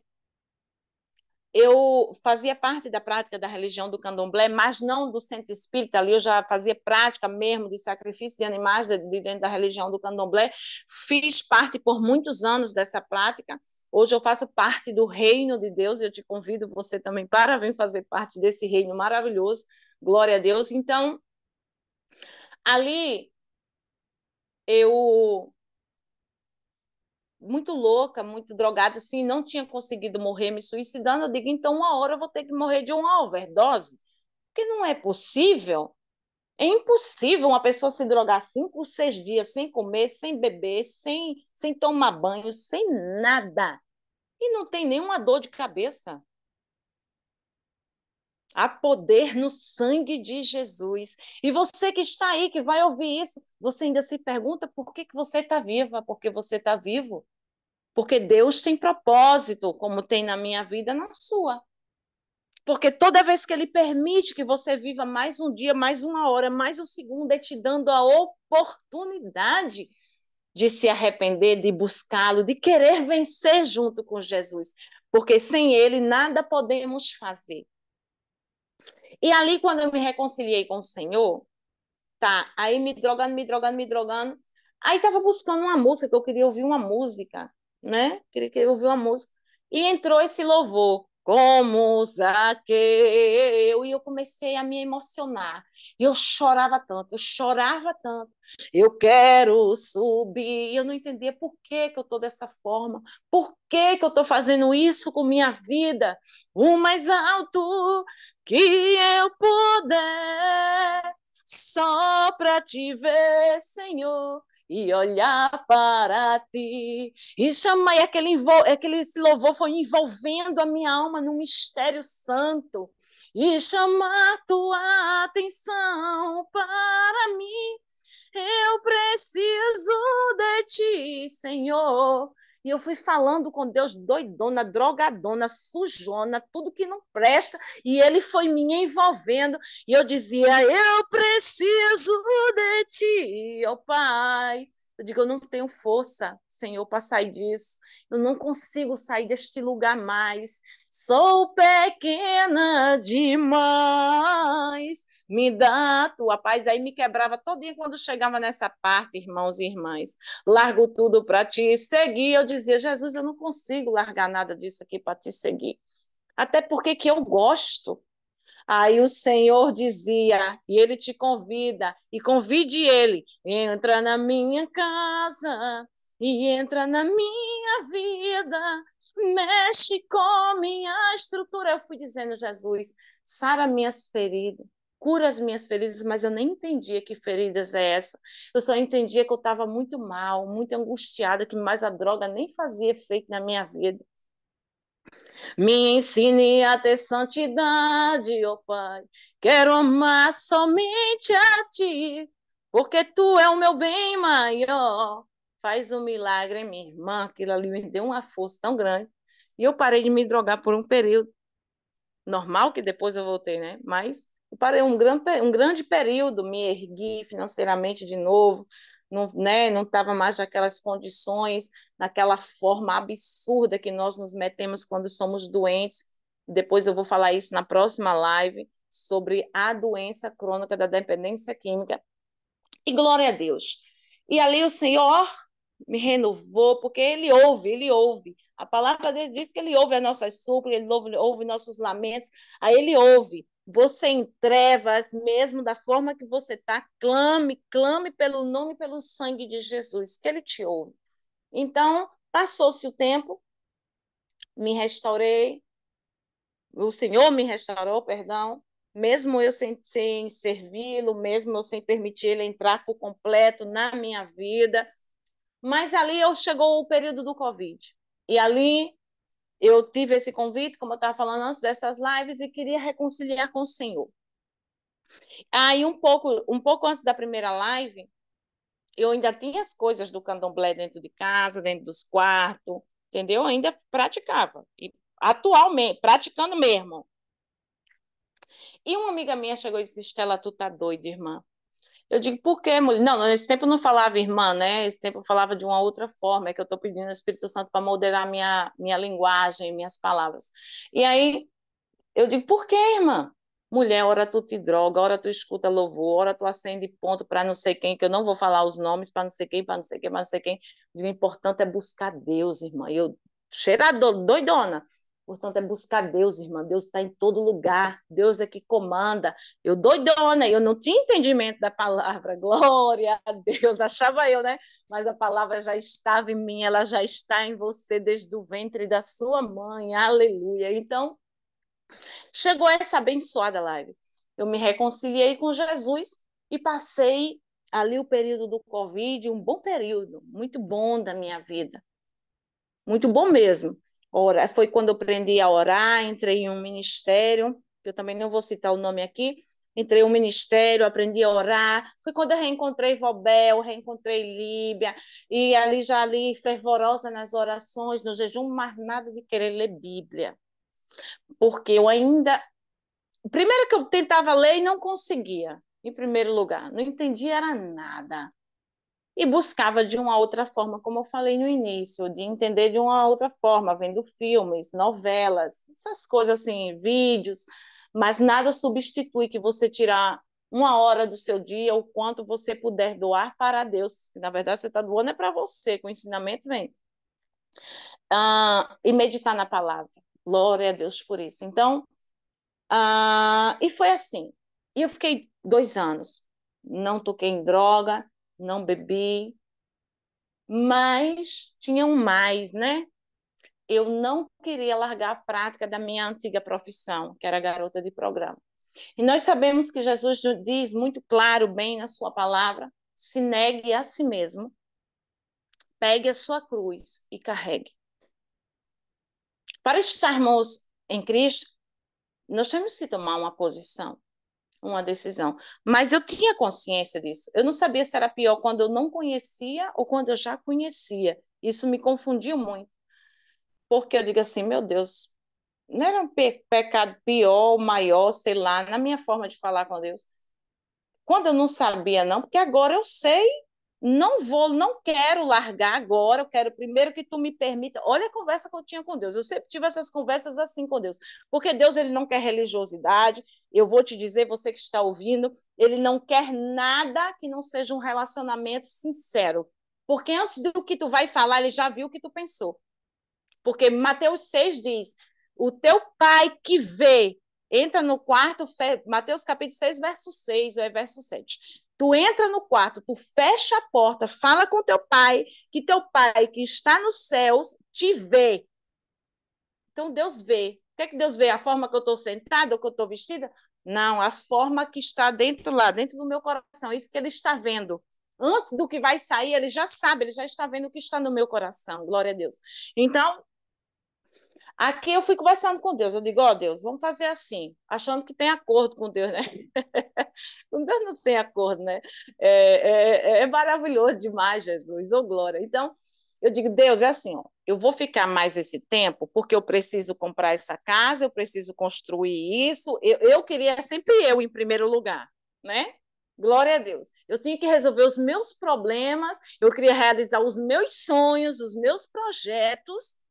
eu fazia parte da prática da religião do candomblé, mas não do centro espírita, ali eu já fazia prática mesmo de sacrifício de animais dentro da religião do candomblé, fiz parte por muitos anos dessa prática, hoje eu faço parte do reino de Deus, e eu te convido você também para vir fazer parte desse reino maravilhoso, glória a Deus. Então, ali eu muito louca, muito drogada, assim, não tinha conseguido morrer me suicidando. Eu digo, então uma hora eu vou ter que morrer de uma overdose, porque não é possível. É impossível uma pessoa se drogar 5, 6 dias sem comer, sem beber, sem tomar banho, sem nada. E não tem nenhuma dor de cabeça. Há poder no sangue de Jesus. E você que está aí, que vai ouvir isso, você ainda se pergunta por que você está viva, porque você está vivo. Porque Deus tem propósito, como tem na minha vida, na sua. Porque toda vez que Ele permite que você viva mais um dia, mais uma hora, mais um segundo, é te dando a oportunidade de se arrepender, de buscá-lo, de querer vencer junto com Jesus. Porque sem Ele nada podemos fazer. E ali, quando eu me reconciliei com o Senhor, tá, aí me drogando, me drogando, me drogando. Aí tava buscando uma música, que eu queria ouvir uma música, né? Queria ouvir uma música. E entrou esse louvor, como Zaqueu, e eu comecei a me emocionar. E eu chorava tanto, eu chorava tanto. Eu quero subir. E eu não entendia por que que eu tô dessa forma, por que que eu tô fazendo isso com minha vida. O mais alto que eu puder só para te ver, Senhor, e olhar para ti. E chamar, esse louvor foi envolvendo a minha alma no mistério santo, e chamar tua atenção para mim. Eu preciso de ti, Senhor. E eu fui falando com Deus, doidona, drogadona, sujona, tudo que não presta. E Ele foi me envolvendo. E eu dizia, eu preciso de ti, ó Pai. Eu digo, eu não tenho força, Senhor, para sair disso. Eu não consigo sair deste lugar mais. Sou pequena demais. Me dá a tua paz. Aí me quebrava todinha quando chegava nessa parte, irmãos e irmãs. Largo tudo para te seguir. Eu dizia, Jesus, eu não consigo largar nada disso aqui para te seguir. Até porque que eu gosto. Aí o Senhor dizia, e Ele te convida, e convide Ele, entra na minha casa, e entra na minha vida, mexe com minha estrutura. Eu fui dizendo, Jesus, sara minhas feridas, cura as minhas feridas, mas eu nem entendia que feridas é essa. Eu só entendia que eu estava muito mal, muito angustiada, que mais a droga nem fazia efeito na minha vida. Me ensine a ter santidade, ó Pai. Quero amar somente a Ti, porque Tu é o meu bem maior. Faz um milagre, minha irmã. Aquilo ali me deu uma força tão grande. E eu parei de me drogar por um período. Normal que depois eu voltei, né? Mas eu parei um grande período, me ergui financeiramente de novo, não, né, não estava mais naquelas condições, naquela forma absurda que nós nos metemos quando somos doentes. Depois eu vou falar isso na próxima live sobre a doença crônica da dependência química. E glória a Deus. E ali o Senhor me renovou, porque ele ouve, ele ouve. A palavra dele diz que ele ouve as nossas súplicas, ele ouve nossos lamentos, aí ele ouve. Você em trevas, mesmo da forma que você está, clame, clame pelo nome e pelo sangue de Jesus, que ele te ouve. Então, passou-se o tempo, me restaurei, o Senhor me restaurou, perdão, mesmo eu sem servi-lo, mesmo eu sem permitir ele entrar por completo na minha vida, mas ali chegou o período do Covid. E ali eu tive esse convite, como eu estava falando antes dessas lives, e queria reconciliar com o Senhor. Aí, um pouco antes da primeira live, eu ainda tinha as coisas do candomblé dentro de casa, dentro dos quartos, entendeu? Ainda praticava. E atualmente, praticando mesmo. E uma amiga minha chegou e disse, Estela, tu tá doida, irmã. Eu digo, por quê, mulher? Não, nesse tempo eu não falava irmã, né? Esse tempo eu falava de uma outra forma, é que eu estou pedindo ao Espírito Santo para moderar minha linguagem, minhas palavras. E aí eu digo, por quê, irmã? Mulher, ora tu te droga, ora tu escuta louvor, ora tu acende ponto para não sei quem, que eu não vou falar os nomes, para não sei quem, para não sei quem, para não sei quem. O importante é buscar Deus, irmã. Eu, cheirador, doidona. O importante é buscar Deus, irmã. Deus está em todo lugar. Deus é que comanda. Eu, doidona, eu não tinha entendimento da palavra. Glória a Deus. Achava eu, né? Mas a palavra já estava em mim, ela já está em você desde o ventre da sua mãe. Aleluia. Então, chegou essa abençoada live. Eu me reconciliei com Jesus e passei ali o período do Covid, um bom período, muito bom da minha vida, muito bom mesmo. Ora, foi quando eu aprendi a orar, entrei em um ministério, que eu também não vou citar o nome aqui, entrei em um ministério, aprendi a orar. Foi quando eu reencontrei Vobel, reencontrei Líbia, e ali já ali fervorosa nas orações, no jejum, mas nada de querer ler Bíblia. Porque eu ainda primeiro que eu tentava ler e não conseguia, em primeiro lugar. Não entendia era nada. E buscava de uma outra forma, como eu falei no início, de entender de uma outra forma, vendo filmes, novelas, essas coisas assim, vídeos, mas nada substitui que você tirar uma hora do seu dia, o quanto você puder doar para Deus. Na verdade, você está doando é para você, que o ensinamento vem. E meditar na palavra. Glória a Deus por isso. Então, e foi assim. E eu fiquei 2 anos. Não toquei em droga, não bebi, mas tinha um mais, né? Eu não queria largar a prática da minha antiga profissão, que era garota de programa. E nós sabemos que Jesus diz muito claro, bem na sua palavra, se negue a si mesmo, pegue a sua cruz e carregue. Para estarmos em Cristo, nós temos que tomar uma posição, uma decisão. Mas eu tinha consciência disso. Eu não sabia se era pior quando eu não conhecia ou quando eu já conhecia. Isso me confundiu muito. Porque eu digo assim, meu Deus, não era um pecado pior ou maior, sei lá, na minha forma de falar com Deus. Quando eu não sabia, não, porque agora eu sei, não vou, não quero largar agora, eu quero primeiro que tu me permita. Olha a conversa que eu tinha com Deus. Eu sempre tive essas conversas assim com Deus, porque Deus ele não quer religiosidade. Eu vou te dizer, você que está ouvindo, ele não quer nada que não seja um relacionamento sincero. Porque antes do que tu vai falar, ele já viu o que tu pensou. Porque Mateus 6 diz: o teu pai que vê, entra no quarto, Mateus capítulo 6, verso 6, ou é verso 7. Tu entra no quarto, tu fecha a porta, fala com teu pai, que teu pai que está nos céus te vê. Então Deus vê. O que é que Deus vê? A forma que eu estou sentada, ou que eu estou vestida? Não, a forma que está dentro lá, dentro do meu coração. Isso que ele está vendo. Antes do que vai sair, ele já sabe, ele já está vendo o que está no meu coração. Glória a Deus. Então, aqui eu fui conversando com Deus. Eu digo, ó, Deus, vamos fazer assim, achando que tem acordo com Deus, né? Com Deus não tem acordo, né? É maravilhoso demais, Jesus, ô glória. Então, eu digo, Deus, é assim, ó, eu vou ficar mais esse tempo porque eu preciso comprar essa casa, eu preciso construir isso. Eu queria sempre eu em primeiro lugar, né? Glória a Deus. Eu tinha que resolver os meus problemas, eu queria realizar os meus sonhos, os meus projetos,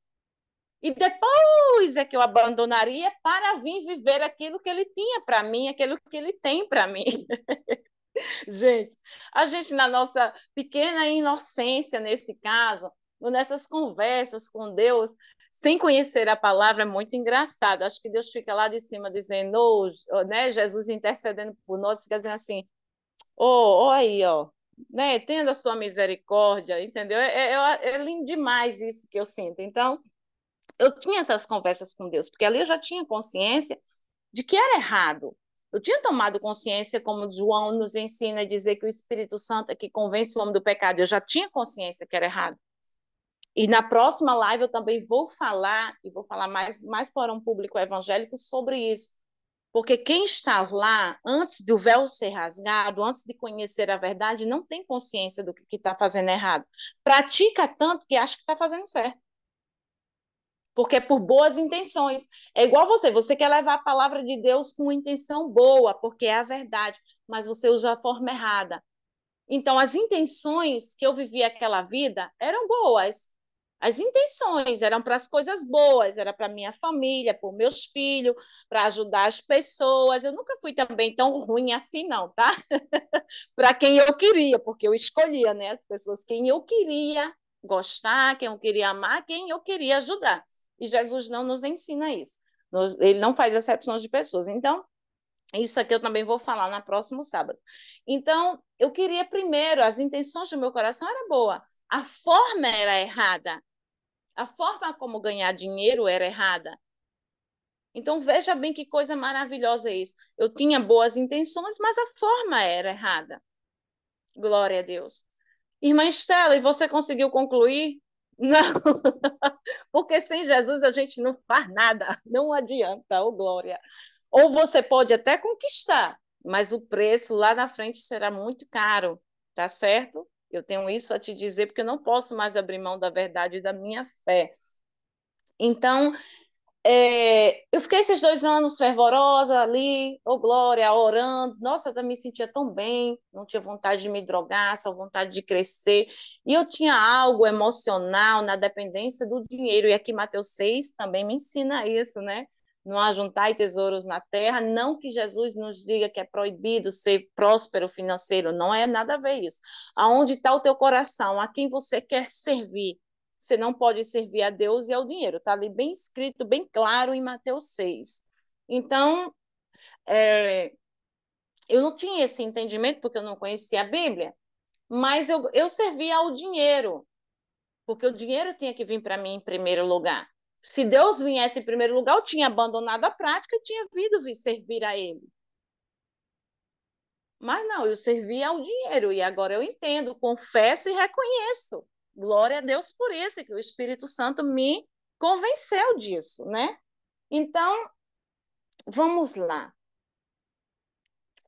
e depois é que eu abandonaria para vir viver aquilo que ele tinha para mim, aquilo que ele tem para mim. Gente, a gente na nossa pequena inocência nesse caso, nessas conversas com Deus, sem conhecer a palavra, é muito engraçado. Acho que Deus fica lá de cima dizendo, oh, né, Jesus intercedendo por nós, fica dizendo assim, oh aí, ó, né, tendo a sua misericórdia, entendeu? É lindo demais isso que eu sinto. Então, eu tinha essas conversas com Deus, porque ali eu já tinha consciência de que era errado. Eu tinha tomado consciência, como João nos ensina a dizer que o Espírito Santo é que convence o homem do pecado. Eu já tinha consciência que era errado. E na próxima live eu também vou falar, e vou falar mais para um público evangélico sobre isso. Porque quem está lá, antes do véu ser rasgado, antes de conhecer a verdade, não tem consciência do que está fazendo errado. Pratica tanto que acha que está fazendo certo. Porque é por boas intenções. É igual você quer levar a palavra de Deus com intenção boa, porque é a verdade, mas você usa a forma errada. Então, as intenções que eu vivi aquela vida eram boas. As intenções eram para as coisas boas, era para minha família, para meus filhos, para ajudar as pessoas. Eu nunca fui também tão ruim assim, não, tá? Para quem eu queria, porque eu escolhia, né? As pessoas quem eu queria gostar, quem eu queria amar, quem eu queria ajudar. E Jesus não nos ensina isso. Ele não faz acepções de pessoas. Então, isso aqui eu também vou falar no próximo sábado. Então, eu queria primeiro, as intenções do meu coração eram boas, a forma era errada, a forma como ganhar dinheiro era errada. Então, veja bem que coisa maravilhosa é isso. Eu tinha boas intenções, mas a forma era errada. Glória a Deus. Irmã Estela, e você conseguiu concluir? Não, porque sem Jesus a gente não faz nada, não adianta, oh glória. Ou você pode até conquistar, mas o preço lá na frente será muito caro, tá certo? Eu tenho isso a te dizer porque eu não posso mais abrir mão da verdade e da minha fé. Então, eu fiquei esses 2 anos fervorosa ali, ô glória, orando. Nossa, eu me sentia tão bem, não tinha vontade de me drogar, só vontade de crescer. E eu tinha algo emocional na dependência do dinheiro. E aqui Mateus 6 também me ensina isso, né? Não ajuntai tesouros na terra. Não que Jesus nos diga que é proibido ser próspero financeiro, não é nada a ver isso. Aonde está o teu coração? A quem você quer servir? Você não pode servir a Deus e ao dinheiro. Está ali bem escrito, bem claro em Mateus 6. Então, é, eu não tinha esse entendimento porque eu não conhecia a Bíblia, mas eu servia ao dinheiro, porque o dinheiro tinha que vir para mim em primeiro lugar. Se Deus viesse em primeiro lugar, eu tinha abandonado a prática e tinha vindo vir servir a Ele. Mas não, eu servia ao dinheiro e agora eu entendo, confesso e reconheço. Glória a Deus por isso, que o Espírito Santo me convenceu disso, né? Então, vamos lá.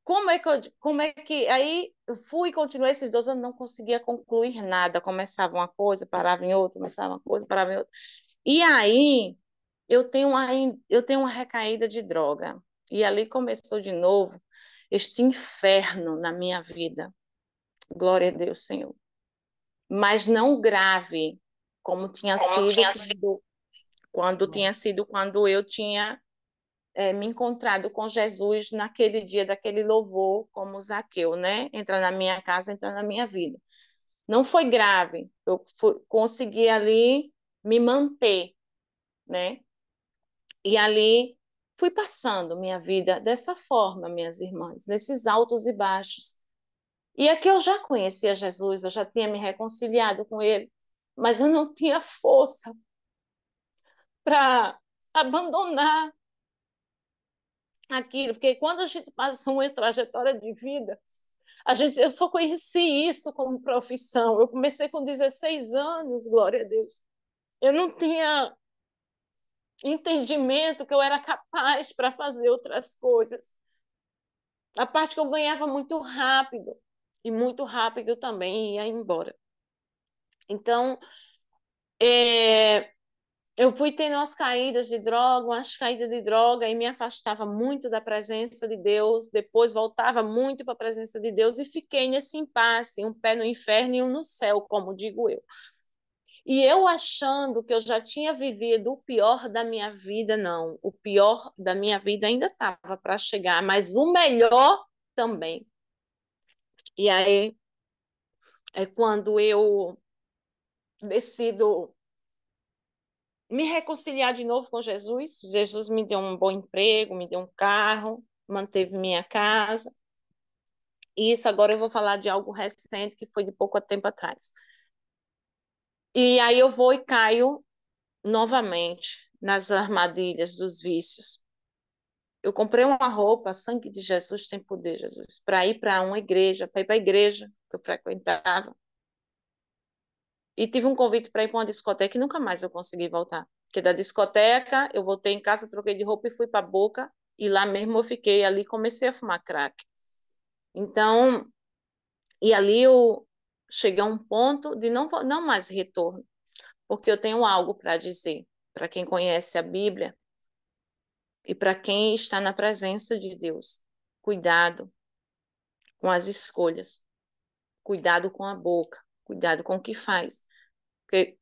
Como é que aí eu fui e continuei esses 2 anos, não conseguia concluir nada. Começava uma coisa, parava em outra, começava uma coisa, parava em outra. E aí eu tenho uma recaída de droga. E ali começou de novo este inferno na minha vida. Glória a Deus, Senhor. Mas não grave, como tinha Como sido tinha sido. quando eu tinha me encontrado com Jesus naquele dia daquele louvor, como Zaqueu, né? Entra na minha casa, entra na minha vida. Não foi grave, consegui ali me manter, né? E ali fui passando minha vida dessa forma, minhas irmãs, nesses altos e baixos. E aqui eu já conhecia Jesus, eu já tinha me reconciliado com ele, mas eu não tinha força para abandonar aquilo, porque quando a gente passa uma trajetória de vida, eu só conheci isso como profissão. Eu comecei com 16 anos, glória a Deus. Eu não tinha entendimento que eu era capaz para fazer outras coisas. A parte que eu ganhava muito rápido, e muito rápido também ia embora. Então, é, eu fui tendo umas caídas de droga, e me afastava muito da presença de Deus, depois voltava muito para a presença de Deus e fiquei nesse impasse, um pé no inferno e um no céu, como digo eu. E eu achando que eu já tinha vivido o pior da minha vida, não. O pior da minha vida ainda estava para chegar, mas o melhor também. E aí é quando eu decido me reconciliar de novo com Jesus. Jesus me deu um bom emprego, me deu um carro, manteve minha casa. E isso agora eu vou falar de algo recente que foi de pouco tempo atrás. E aí eu vou e caio novamente nas armadilhas dos vícios. Eu comprei uma roupa, sangue de Jesus tem poder, Jesus, para ir para uma igreja, para ir para a igreja que eu frequentava. E tive um convite para ir para uma discoteca e nunca mais eu consegui voltar. Porque da discoteca, eu voltei em casa, troquei de roupa e fui para a Boca. E lá mesmo eu fiquei ali e comecei a fumar crack. Então, e ali eu cheguei a um ponto de não mais retorno. Porque eu tenho algo para dizer para quem conhece a Bíblia e para quem está na presença de Deus. Cuidado com as escolhas, cuidado com a boca, cuidado com o que faz. Porque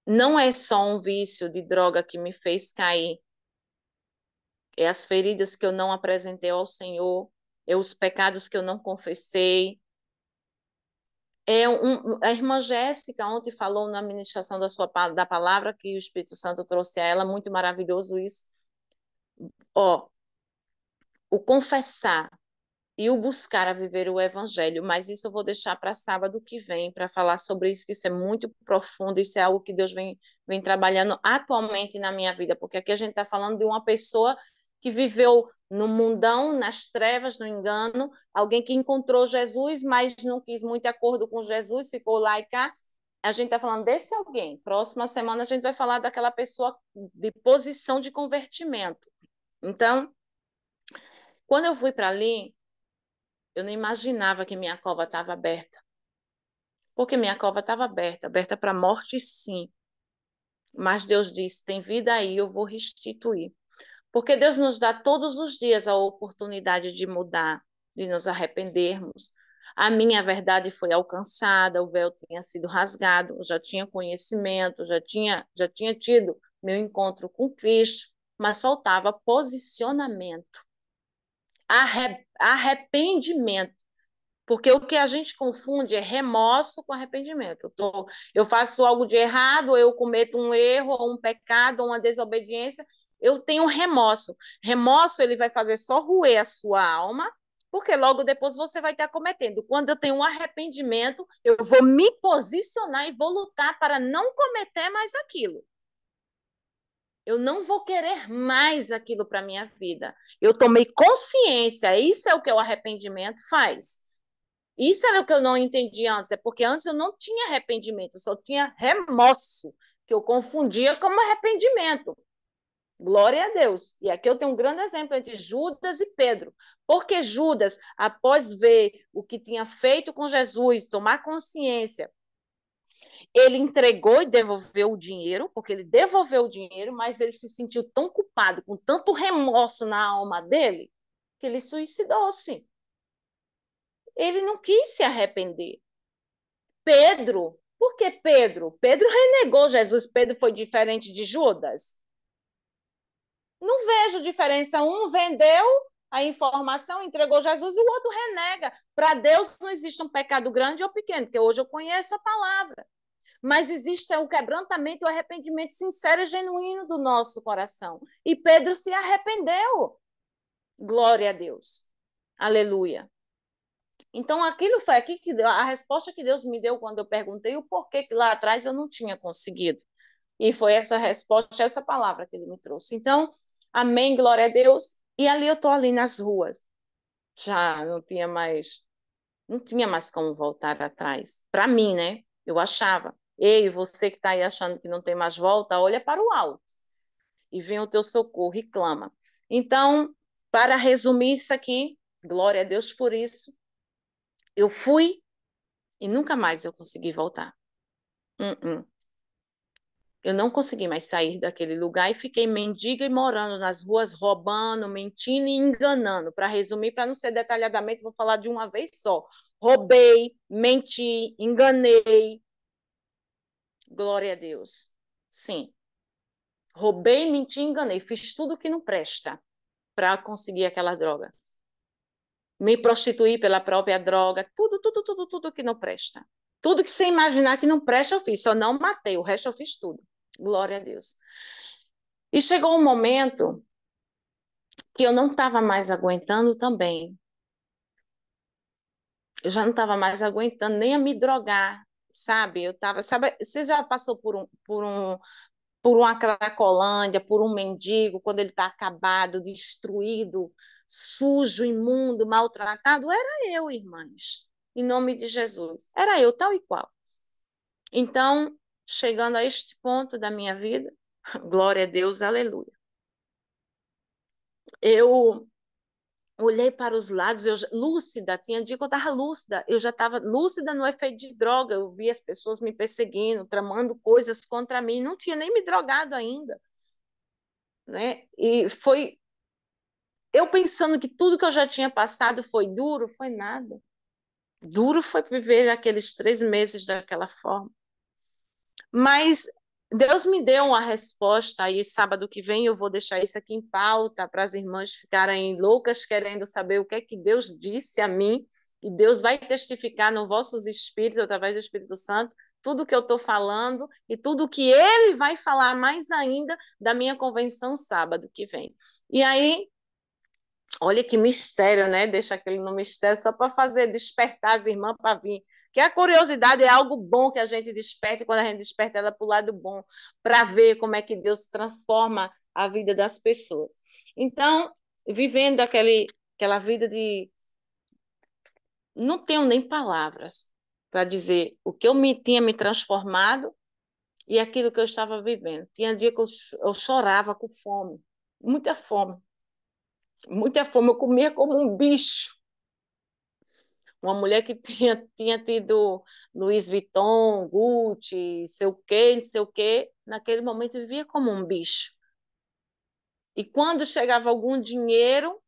não é só um vício de droga que me fez cair, é as feridas que eu não apresentei ao Senhor, é os pecados que eu não confessei. A irmã Jéssica ontem falou na ministração da palavra que o Espírito Santo trouxe a ela, muito maravilhoso isso. Ó, o confessar e o buscar a viver o evangelho, mas isso eu vou deixar para sábado que vem, para falar sobre isso, que isso é muito profundo, isso é algo que Deus vem trabalhando atualmente na minha vida, porque aqui a gente está falando de uma pessoa que viveu no mundão, nas trevas, no engano, alguém que encontrou Jesus, mas não quis muito acordo com Jesus, ficou lá e cá. A gente está falando desse alguém. Próxima semana a gente vai falar daquela pessoa de posição de convertimento. Então, quando eu fui para ali, eu não imaginava que minha cova estava aberta. Porque minha cova estava aberta, aberta para a morte, sim. Mas Deus disse: tem vida aí, eu vou restituir. Porque Deus nos dá todos os dias a oportunidade de mudar, de nos arrependermos. A minha verdade foi alcançada, o véu tinha sido rasgado, eu já tinha conhecimento, já tinha tido meu encontro com Cristo, mas faltava posicionamento, arrependimento. Porque o que a gente confunde é remorso com arrependimento. Eu faço algo de errado, eu cometo um erro, ou um pecado, ou uma desobediência, eu tenho remorso. Remorso, ele vai fazer só roer a sua alma, porque logo depois você vai estar cometendo. Quando eu tenho um arrependimento, eu vou me posicionar e vou lutar para não cometer mais aquilo. Eu não vou querer mais aquilo para minha vida. Eu tomei consciência, isso é o que o arrependimento faz. Isso era o que eu não entendi antes, é porque antes eu não tinha arrependimento, eu só tinha remorso, que eu confundia como arrependimento. Glória a Deus. E aqui eu tenho um grande exemplo entre Judas e Pedro. Porque Judas, após ver o que tinha feito com Jesus, tomar consciência, ele entregou e devolveu o dinheiro, porque ele devolveu o dinheiro, mas ele se sentiu tão culpado, com tanto remorso na alma dele, que ele suicidou-se. Ele não quis se arrepender. Pedro, por que Pedro? Pedro renegou Jesus. Pedro foi diferente de Judas? Não vejo diferença. Um vendeu a informação, entregou Jesus, e o outro renega. Para Deus não existe um pecado grande ou pequeno, porque hoje eu conheço a palavra. Mas existe o quebrantamento e o arrependimento sincero e genuíno do nosso coração. E Pedro se arrependeu. Glória a Deus. Aleluia. Então, aquilo foi aqui que deu, a resposta que Deus me deu quando eu perguntei o porquê que lá atrás eu não tinha conseguido. E foi essa resposta, essa palavra que ele me trouxe. Então, amém, glória a Deus. E ali eu estou ali nas ruas. Já não tinha mais como voltar atrás. Para mim, né? Eu achava. Ei, você que está aí achando que não tem mais volta, olha para o alto e vem o teu socorro e clama. Então, para resumir isso aqui, glória a Deus por isso, eu fui e nunca mais eu consegui voltar. Eu não consegui mais sair daquele lugar e fiquei mendiga e morando nas ruas, roubando, mentindo e enganando. Para resumir, para não ser detalhadamente, vou falar de uma vez só. Roubei, menti, enganei. Glória a Deus. Sim. Roubei, menti, enganei. Fiz tudo que não presta para conseguir aquela droga. me prostituir pela própria droga, tudo que não presta. Tudo que você imaginar que não presta, eu fiz. Só não matei, o resto eu fiz tudo. Glória a Deus. E chegou um momento que eu não estava mais aguentando também. Eu já não estava mais aguentando nem a me drogar, sabe? Eu estava, sabe, você já passou por uma cracolândia, por um mendigo, quando ele está acabado, destruído, sujo, imundo, maltratado? Era eu, irmãs, em nome de Jesus. Era eu, tal e qual. Então, chegando a este ponto da minha vida, glória a Deus, aleluia. Eu olhei para os lados, lúcida, tinha dia que eu estava lúcida, eu já estava lúcida no efeito de droga, eu vi as pessoas me perseguindo, tramando coisas contra mim, não tinha nem me drogado ainda, né? E foi eu pensando que tudo que eu já tinha passado foi duro, foi nada. Duro foi viver aqueles 3 meses daquela forma. Mas Deus me deu uma resposta, aí sábado que vem eu vou deixar isso aqui em pauta para as irmãs ficarem loucas querendo saber o que é que Deus disse a mim, e Deus vai testificar nos vossos espíritos, através do Espírito Santo, tudo que eu estou falando e tudo que Ele vai falar mais ainda da minha convenção sábado que vem. E aí olha que mistério, né? Deixa aquele no mistério só para fazer despertar as irmãs para vir. Que a curiosidade é algo bom que a gente desperta, e quando a gente desperta ela para o lado bom, para ver como é que Deus transforma a vida das pessoas. Então, vivendo aquela vida de. Não tenho nem palavras para dizer o que tinha me transformado e aquilo que eu estava vivendo. Tinha dia que eu chorava com fome, muita fome, muita fome. Eu comia como um bicho. Uma mulher que tinha tido Louis Vuitton, Gucci, sei o quê, não sei o quê, naquele momento vivia como um bicho. E quando chegava algum dinheiro,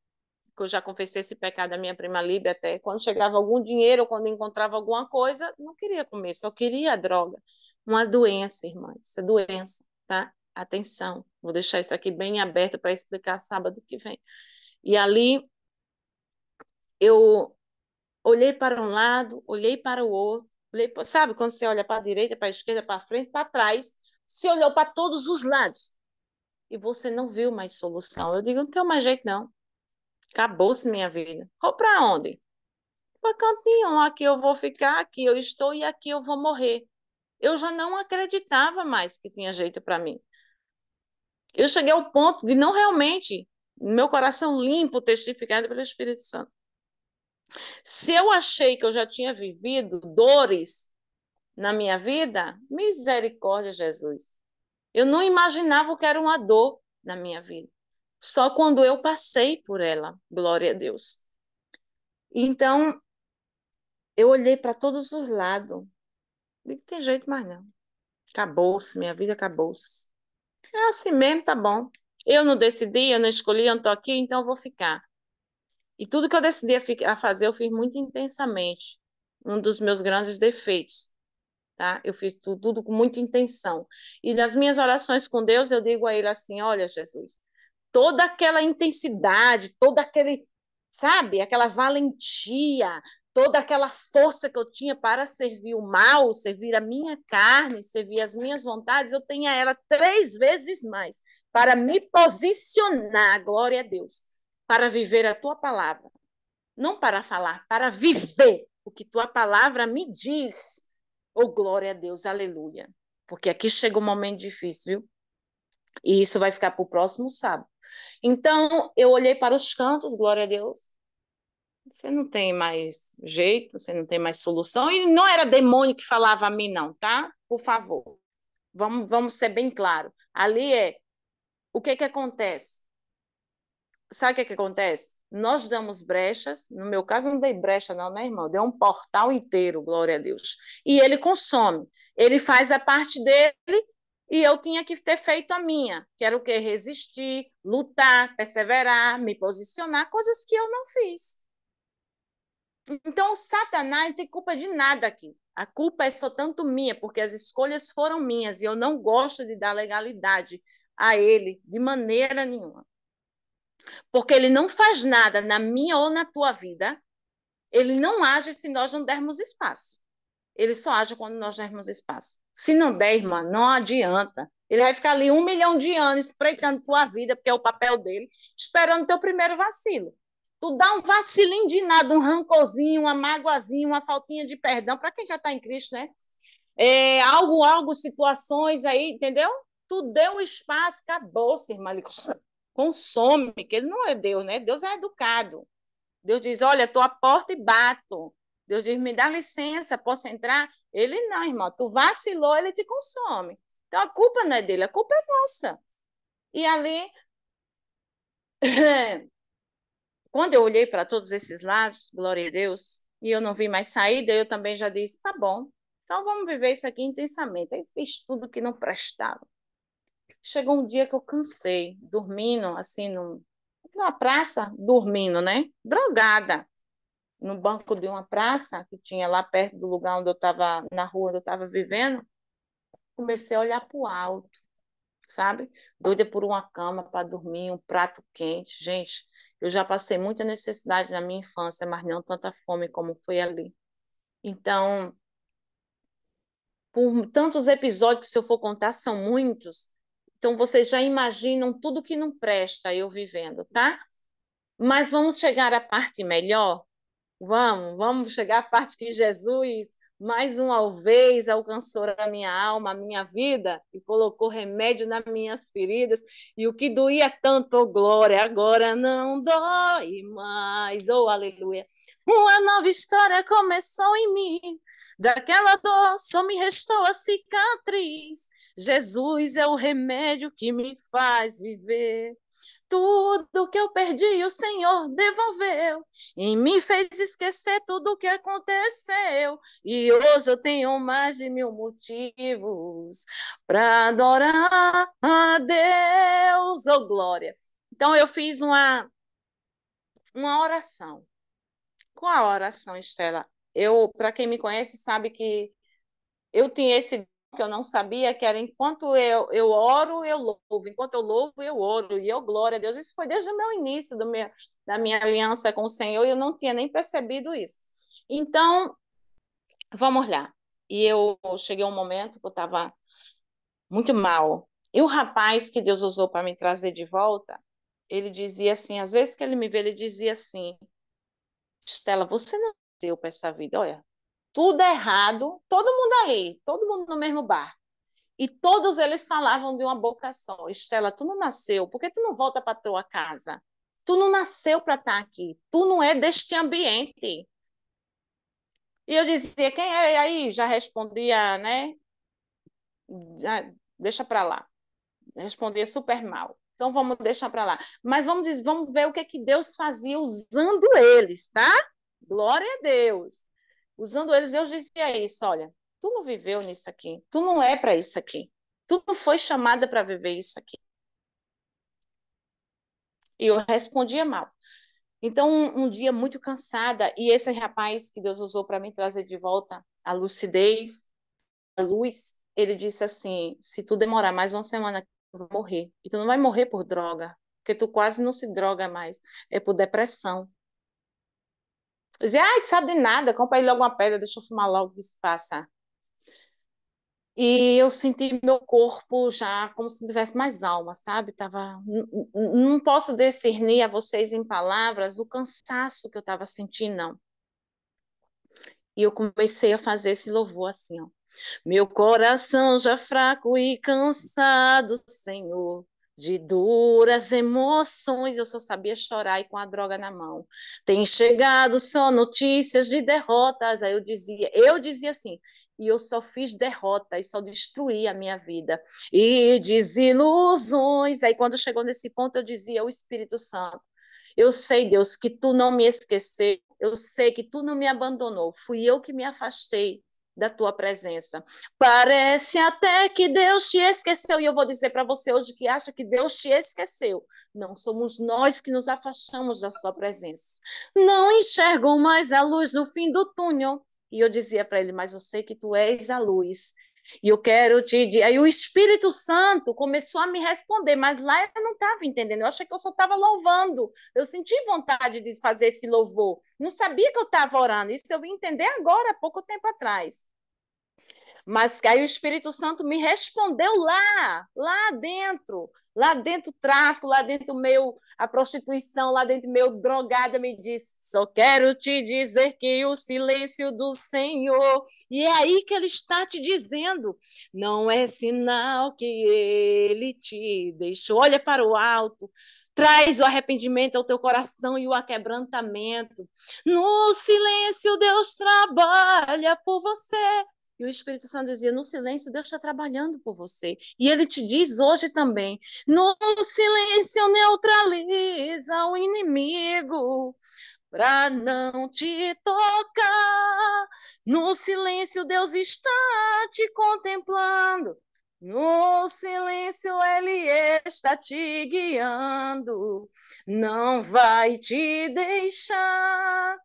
que eu já confessei esse pecado da minha prima Líbia até, quando chegava algum dinheiro ou quando encontrava alguma coisa, não queria comer, só queria a droga. Uma doença, irmãs, isso é doença, tá? Atenção, vou deixar isso aqui bem aberto para explicar sábado que vem. E ali eu olhei para um lado, olhei para o outro, sabe quando você olha para a direita, para a esquerda, para frente, para trás, você olhou para todos os lados e você não viu mais solução. Eu digo, não tem mais jeito não, acabou-se minha vida. Vou para onde? Para cantinho, aqui eu vou ficar, aqui eu estou e aqui eu vou morrer. Eu já não acreditava mais que tinha jeito para mim. Eu cheguei ao ponto de não realmente, meu coração limpo, testificado pelo Espírito Santo. Se eu achei que eu já tinha vivido dores na minha vida, misericórdia, Jesus. Eu não imaginava o que era uma dor na minha vida. Só quando eu passei por ela, glória a Deus. Então, eu olhei para todos os lados. Não tem jeito mais não. Acabou-se, minha vida acabou-se. É assim mesmo, tá bom. Eu não decidi, eu não escolhi, eu não estou aqui, então eu vou ficar. E tudo que eu decidi a fazer, eu fiz muito intensamente. Um dos meus grandes defeitos. Tá? Eu fiz tudo com muita intenção. E nas minhas orações com Deus, eu digo a Ele assim: olha, Jesus, toda aquela intensidade, todo aquele, sabe, aquela valentia, toda aquela força que eu tinha para servir o mal, servir a minha carne, servir as minhas vontades, eu tenho ela 3 vezes mais para me posicionar, glória a Deus, para viver a tua palavra. Não para falar, para viver o que tua palavra me diz. Oh, glória a Deus, aleluia. Porque aqui chega um momento difícil, viu? E isso vai ficar para o próximo sábado. Então, eu olhei para os cantos, glória a Deus. Você não tem mais jeito, você não tem mais solução. E não era demônio que falava a mim, não, tá? Por favor. Vamos ser bem claros. Ali o que acontece? Sabe o que acontece? Nós damos brechas, no meu caso não dei brecha não, né, irmão? Deu um portal inteiro, glória a Deus. E ele consome, ele faz a parte dele e eu tinha que ter feito a minha, que era o quê? Resistir, lutar, perseverar, me posicionar, coisas que eu não fiz. Então, o Satanás não tem culpa de nada aqui. A culpa é só tanto minha, porque as escolhas foram minhas e eu não gosto de dar legalidade a ele de maneira nenhuma. Porque ele não faz nada na minha ou na tua vida, ele não age se nós não dermos espaço. Ele só age quando nós dermos espaço. Se não der, irmã, não adianta. Ele vai ficar ali 1 milhão de anos espreitando tua vida, porque é o papel dele, esperando teu primeiro vacilo. Tu dá um vacilinho de nada, um rancorzinho, uma mágoazinha, uma faltinha de perdão, para quem já está em Cristo, né? Situações aí, entendeu? Tu deu espaço, acabou-se, irmã. Ele consome, que ele não é Deus, né? Deus é educado. Deus diz: olha, estou à porta e bato. Deus diz: me dá licença, posso entrar? Ele não, irmão. Tu vacilou, ele te consome. Então a culpa não é dele, a culpa é nossa. E ali, quando eu olhei para todos esses lados, glória a Deus, e eu não vi mais saída, eu também já disse: tá bom, então vamos viver isso aqui intensamente. Aí fiz tudo que não prestava. Chegou um dia que eu cansei, dormindo assim numa praça, dormindo, né? Drogada no banco de uma praça que tinha lá perto do lugar onde eu estava, na rua onde eu estava vivendo, comecei a olhar para o alto, sabe? Doida por uma cama para dormir, um prato quente. Gente, eu já passei muita necessidade na minha infância, mas não tanta fome como foi ali. Então, por tantos episódios que se eu for contar, são muitos. Então, vocês já imaginam tudo que não presta eu vivendo, tá? Mas vamos chegar à parte melhor. Vamos chegar à parte que Jesus, mais uma vez, alcançou a minha alma, a minha vida, e colocou remédio nas minhas feridas, e o que doía tanto, oh glória, agora não dói mais, oh aleluia. Uma nova história começou em mim, daquela dor só me restou a cicatriz. Jesus é o remédio que me faz viver. Tudo que eu perdi, o Senhor devolveu e me fez esquecer tudo o que aconteceu. E hoje eu tenho mais de 1000 motivos para adorar a Deus. Oh, glória! Então eu fiz uma oração. Qual a oração, Estela? Para quem me conhece, sabe que eu tinha esse que eu não sabia, que era enquanto eu oro, eu louvo, enquanto eu louvo, eu oro, e eu glória a Deus. Isso foi desde o meu início da minha aliança com o Senhor, e eu não tinha nem percebido isso. Então, vamos lá. E eu cheguei a um momento que eu estava muito mal. E o rapaz que Deus usou para me trazer de volta, ele dizia assim, às vezes que ele me vê, ele dizia assim: Estela, você não deu para essa vida, olha, tudo errado, todo mundo ali, todo mundo no mesmo barco. E todos eles falavam de uma boca só: Estela, tu não nasceu, por que tu não volta para tua casa? Tu não nasceu para estar aqui, tu não é deste ambiente. E eu dizia: quem é? E aí já respondia, né? Deixa para lá. Respondia super mal. Então vamos deixar para lá. Mas vamos ver o que é que Deus fazia usando eles, tá? Glória a Deus. Usando eles, Deus dizia isso: olha, tu não viveu nisso aqui, tu não é para isso aqui, tu não foi chamada para viver isso aqui. E eu respondia mal. Então, um dia muito cansada, e esse rapaz que Deus usou para me trazer de volta a lucidez, a luz, ele disse assim: se tu demorar mais uma semana, tu vai morrer. E tu não vai morrer por droga, porque tu quase não se droga mais, é por depressão. Eu dizia: ai, tu sabe de nada, compra aí logo uma pedra, deixa eu fumar logo que isso passa. E eu senti meu corpo já como se não tivesse mais alma, sabe? Não posso discernir a vocês em palavras o cansaço que eu estava sentindo, não. E eu comecei a fazer esse louvor assim, ó. Meu coração já fraco e cansado, Senhor, de duras emoções, eu só sabia chorar e com a droga na mão. Tem chegado só notícias de derrotas, aí eu dizia assim, e eu só fiz derrota e só destruí a minha vida. E desilusões, aí quando chegou nesse ponto eu dizia: o Espírito Santo, eu sei, Deus, que tu não me esqueceu, eu sei que tu não me abandonou, fui eu que me afastei da tua presença. Parece até que Deus te esqueceu, e eu vou dizer para você hoje que acha que Deus te esqueceu. Não somos nós que nos afastamos da sua presença. Não enxergam mais a luz no fim do túnel. E eu dizia para ele: mas eu sei que tu és a luz. E eu quero te dizer. Aí o Espírito Santo começou a me responder, mas lá eu não estava entendendo. Eu achei que eu só estava louvando. Eu senti vontade de fazer esse louvor. Não sabia que eu estava orando. Isso eu vim entender agora, há pouco tempo atrás. Mas que aí o Espírito Santo me respondeu lá dentro o tráfico, lá dentro meu a prostituição, lá dentro meu drogada me disse: "Só quero te dizer que o silêncio do Senhor". E é aí que ele está te dizendo: "Não é sinal que ele te deixou. Olha para o alto, traz o arrependimento ao teu coração e o aquebrantamento. No silêncio Deus trabalha por você". E o Espírito Santo dizia: no silêncio, Deus está trabalhando por você. E ele te diz hoje também: no silêncio, neutraliza o inimigo para não te tocar. No silêncio, Deus está te contemplando. No silêncio, Ele está te guiando. Não vai te deixar.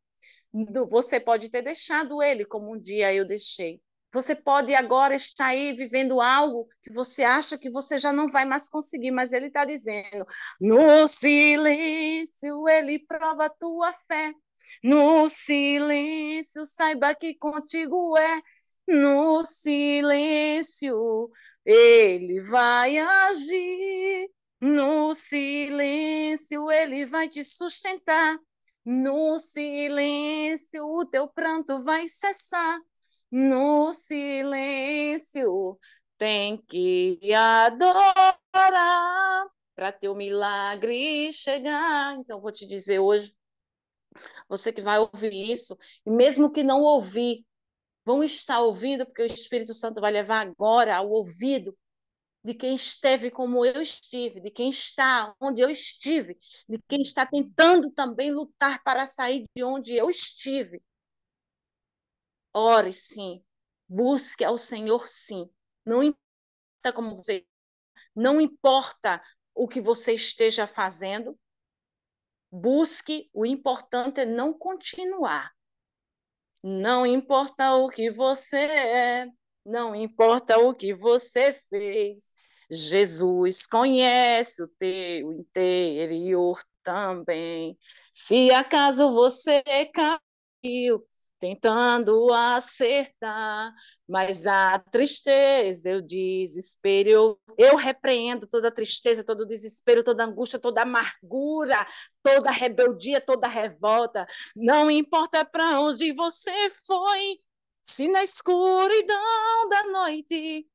Você pode ter deixado ele como um dia eu deixei. Você pode agora estar aí vivendo algo que você acha que você já não vai mais conseguir, mas ele está dizendo: no silêncio ele prova a tua fé. No silêncio, saiba que contigo é. No silêncio, ele vai agir. No silêncio, ele vai te sustentar. No silêncio, o teu pranto vai cessar. No silêncio, tem que adorar para teu milagre chegar. Então, vou te dizer hoje, você que vai ouvir isso, e mesmo que não ouvir, vão estar ouvindo, porque o Espírito Santo vai levar agora ao ouvido de quem esteve como eu estive, de quem está onde eu estive, de quem está tentando também lutar para sair de onde eu estive. Ore sim, busque ao Senhor sim. Não importa como você, não importa o que você esteja fazendo, busque, o importante é não continuar. Não importa o que você é, não importa o que você fez, Jesus conhece o teu interior também. Se acaso você caiu tentando acertar, mas a tristeza, o desespero, eu repreendo toda a tristeza, todo o desespero, toda a angústia, toda a amargura, toda a rebeldia, toda a revolta. Não importa para onde você foi, se na escuridão da noite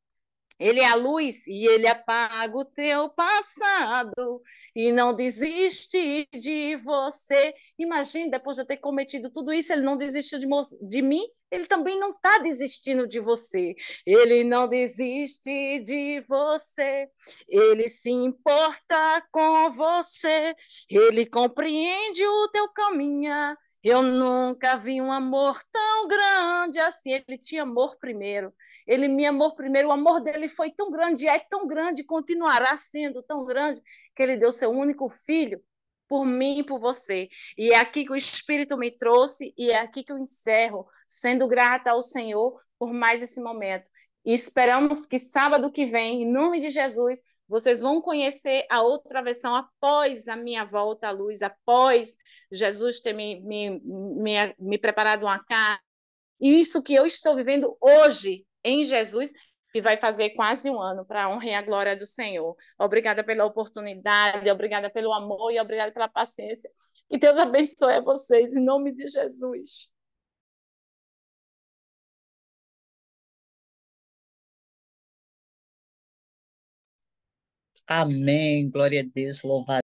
ele é a luz e ele apaga o teu passado e não desiste de você. Imagina, depois de eu ter cometido tudo isso, ele não desistiu de mim, ele também não está desistindo de você. Ele não desiste de você. Ele se importa com você. Ele compreende o teu caminhar. Eu nunca vi um amor tão grande assim. Ele tinha amor primeiro. Ele me amou primeiro, o amor dele foi tão grande, é tão grande, continuará sendo tão grande, que ele deu seu único filho por mim e por você. E é aqui que o Espírito me trouxe, e é aqui que eu encerro, sendo grata ao Senhor por mais esse momento. E esperamos que sábado que vem, em nome de Jesus, vocês vão conhecer a outra versão após a minha volta à luz, após Jesus ter me preparado uma casa. E isso que eu estou vivendo hoje em Jesus, que vai fazer quase um ano, para a honra e a glória do Senhor. Obrigada pela oportunidade, obrigada pelo amor e obrigada pela paciência. Que Deus abençoe a vocês, em nome de Jesus. Amém. Glória a Deus. Louvado.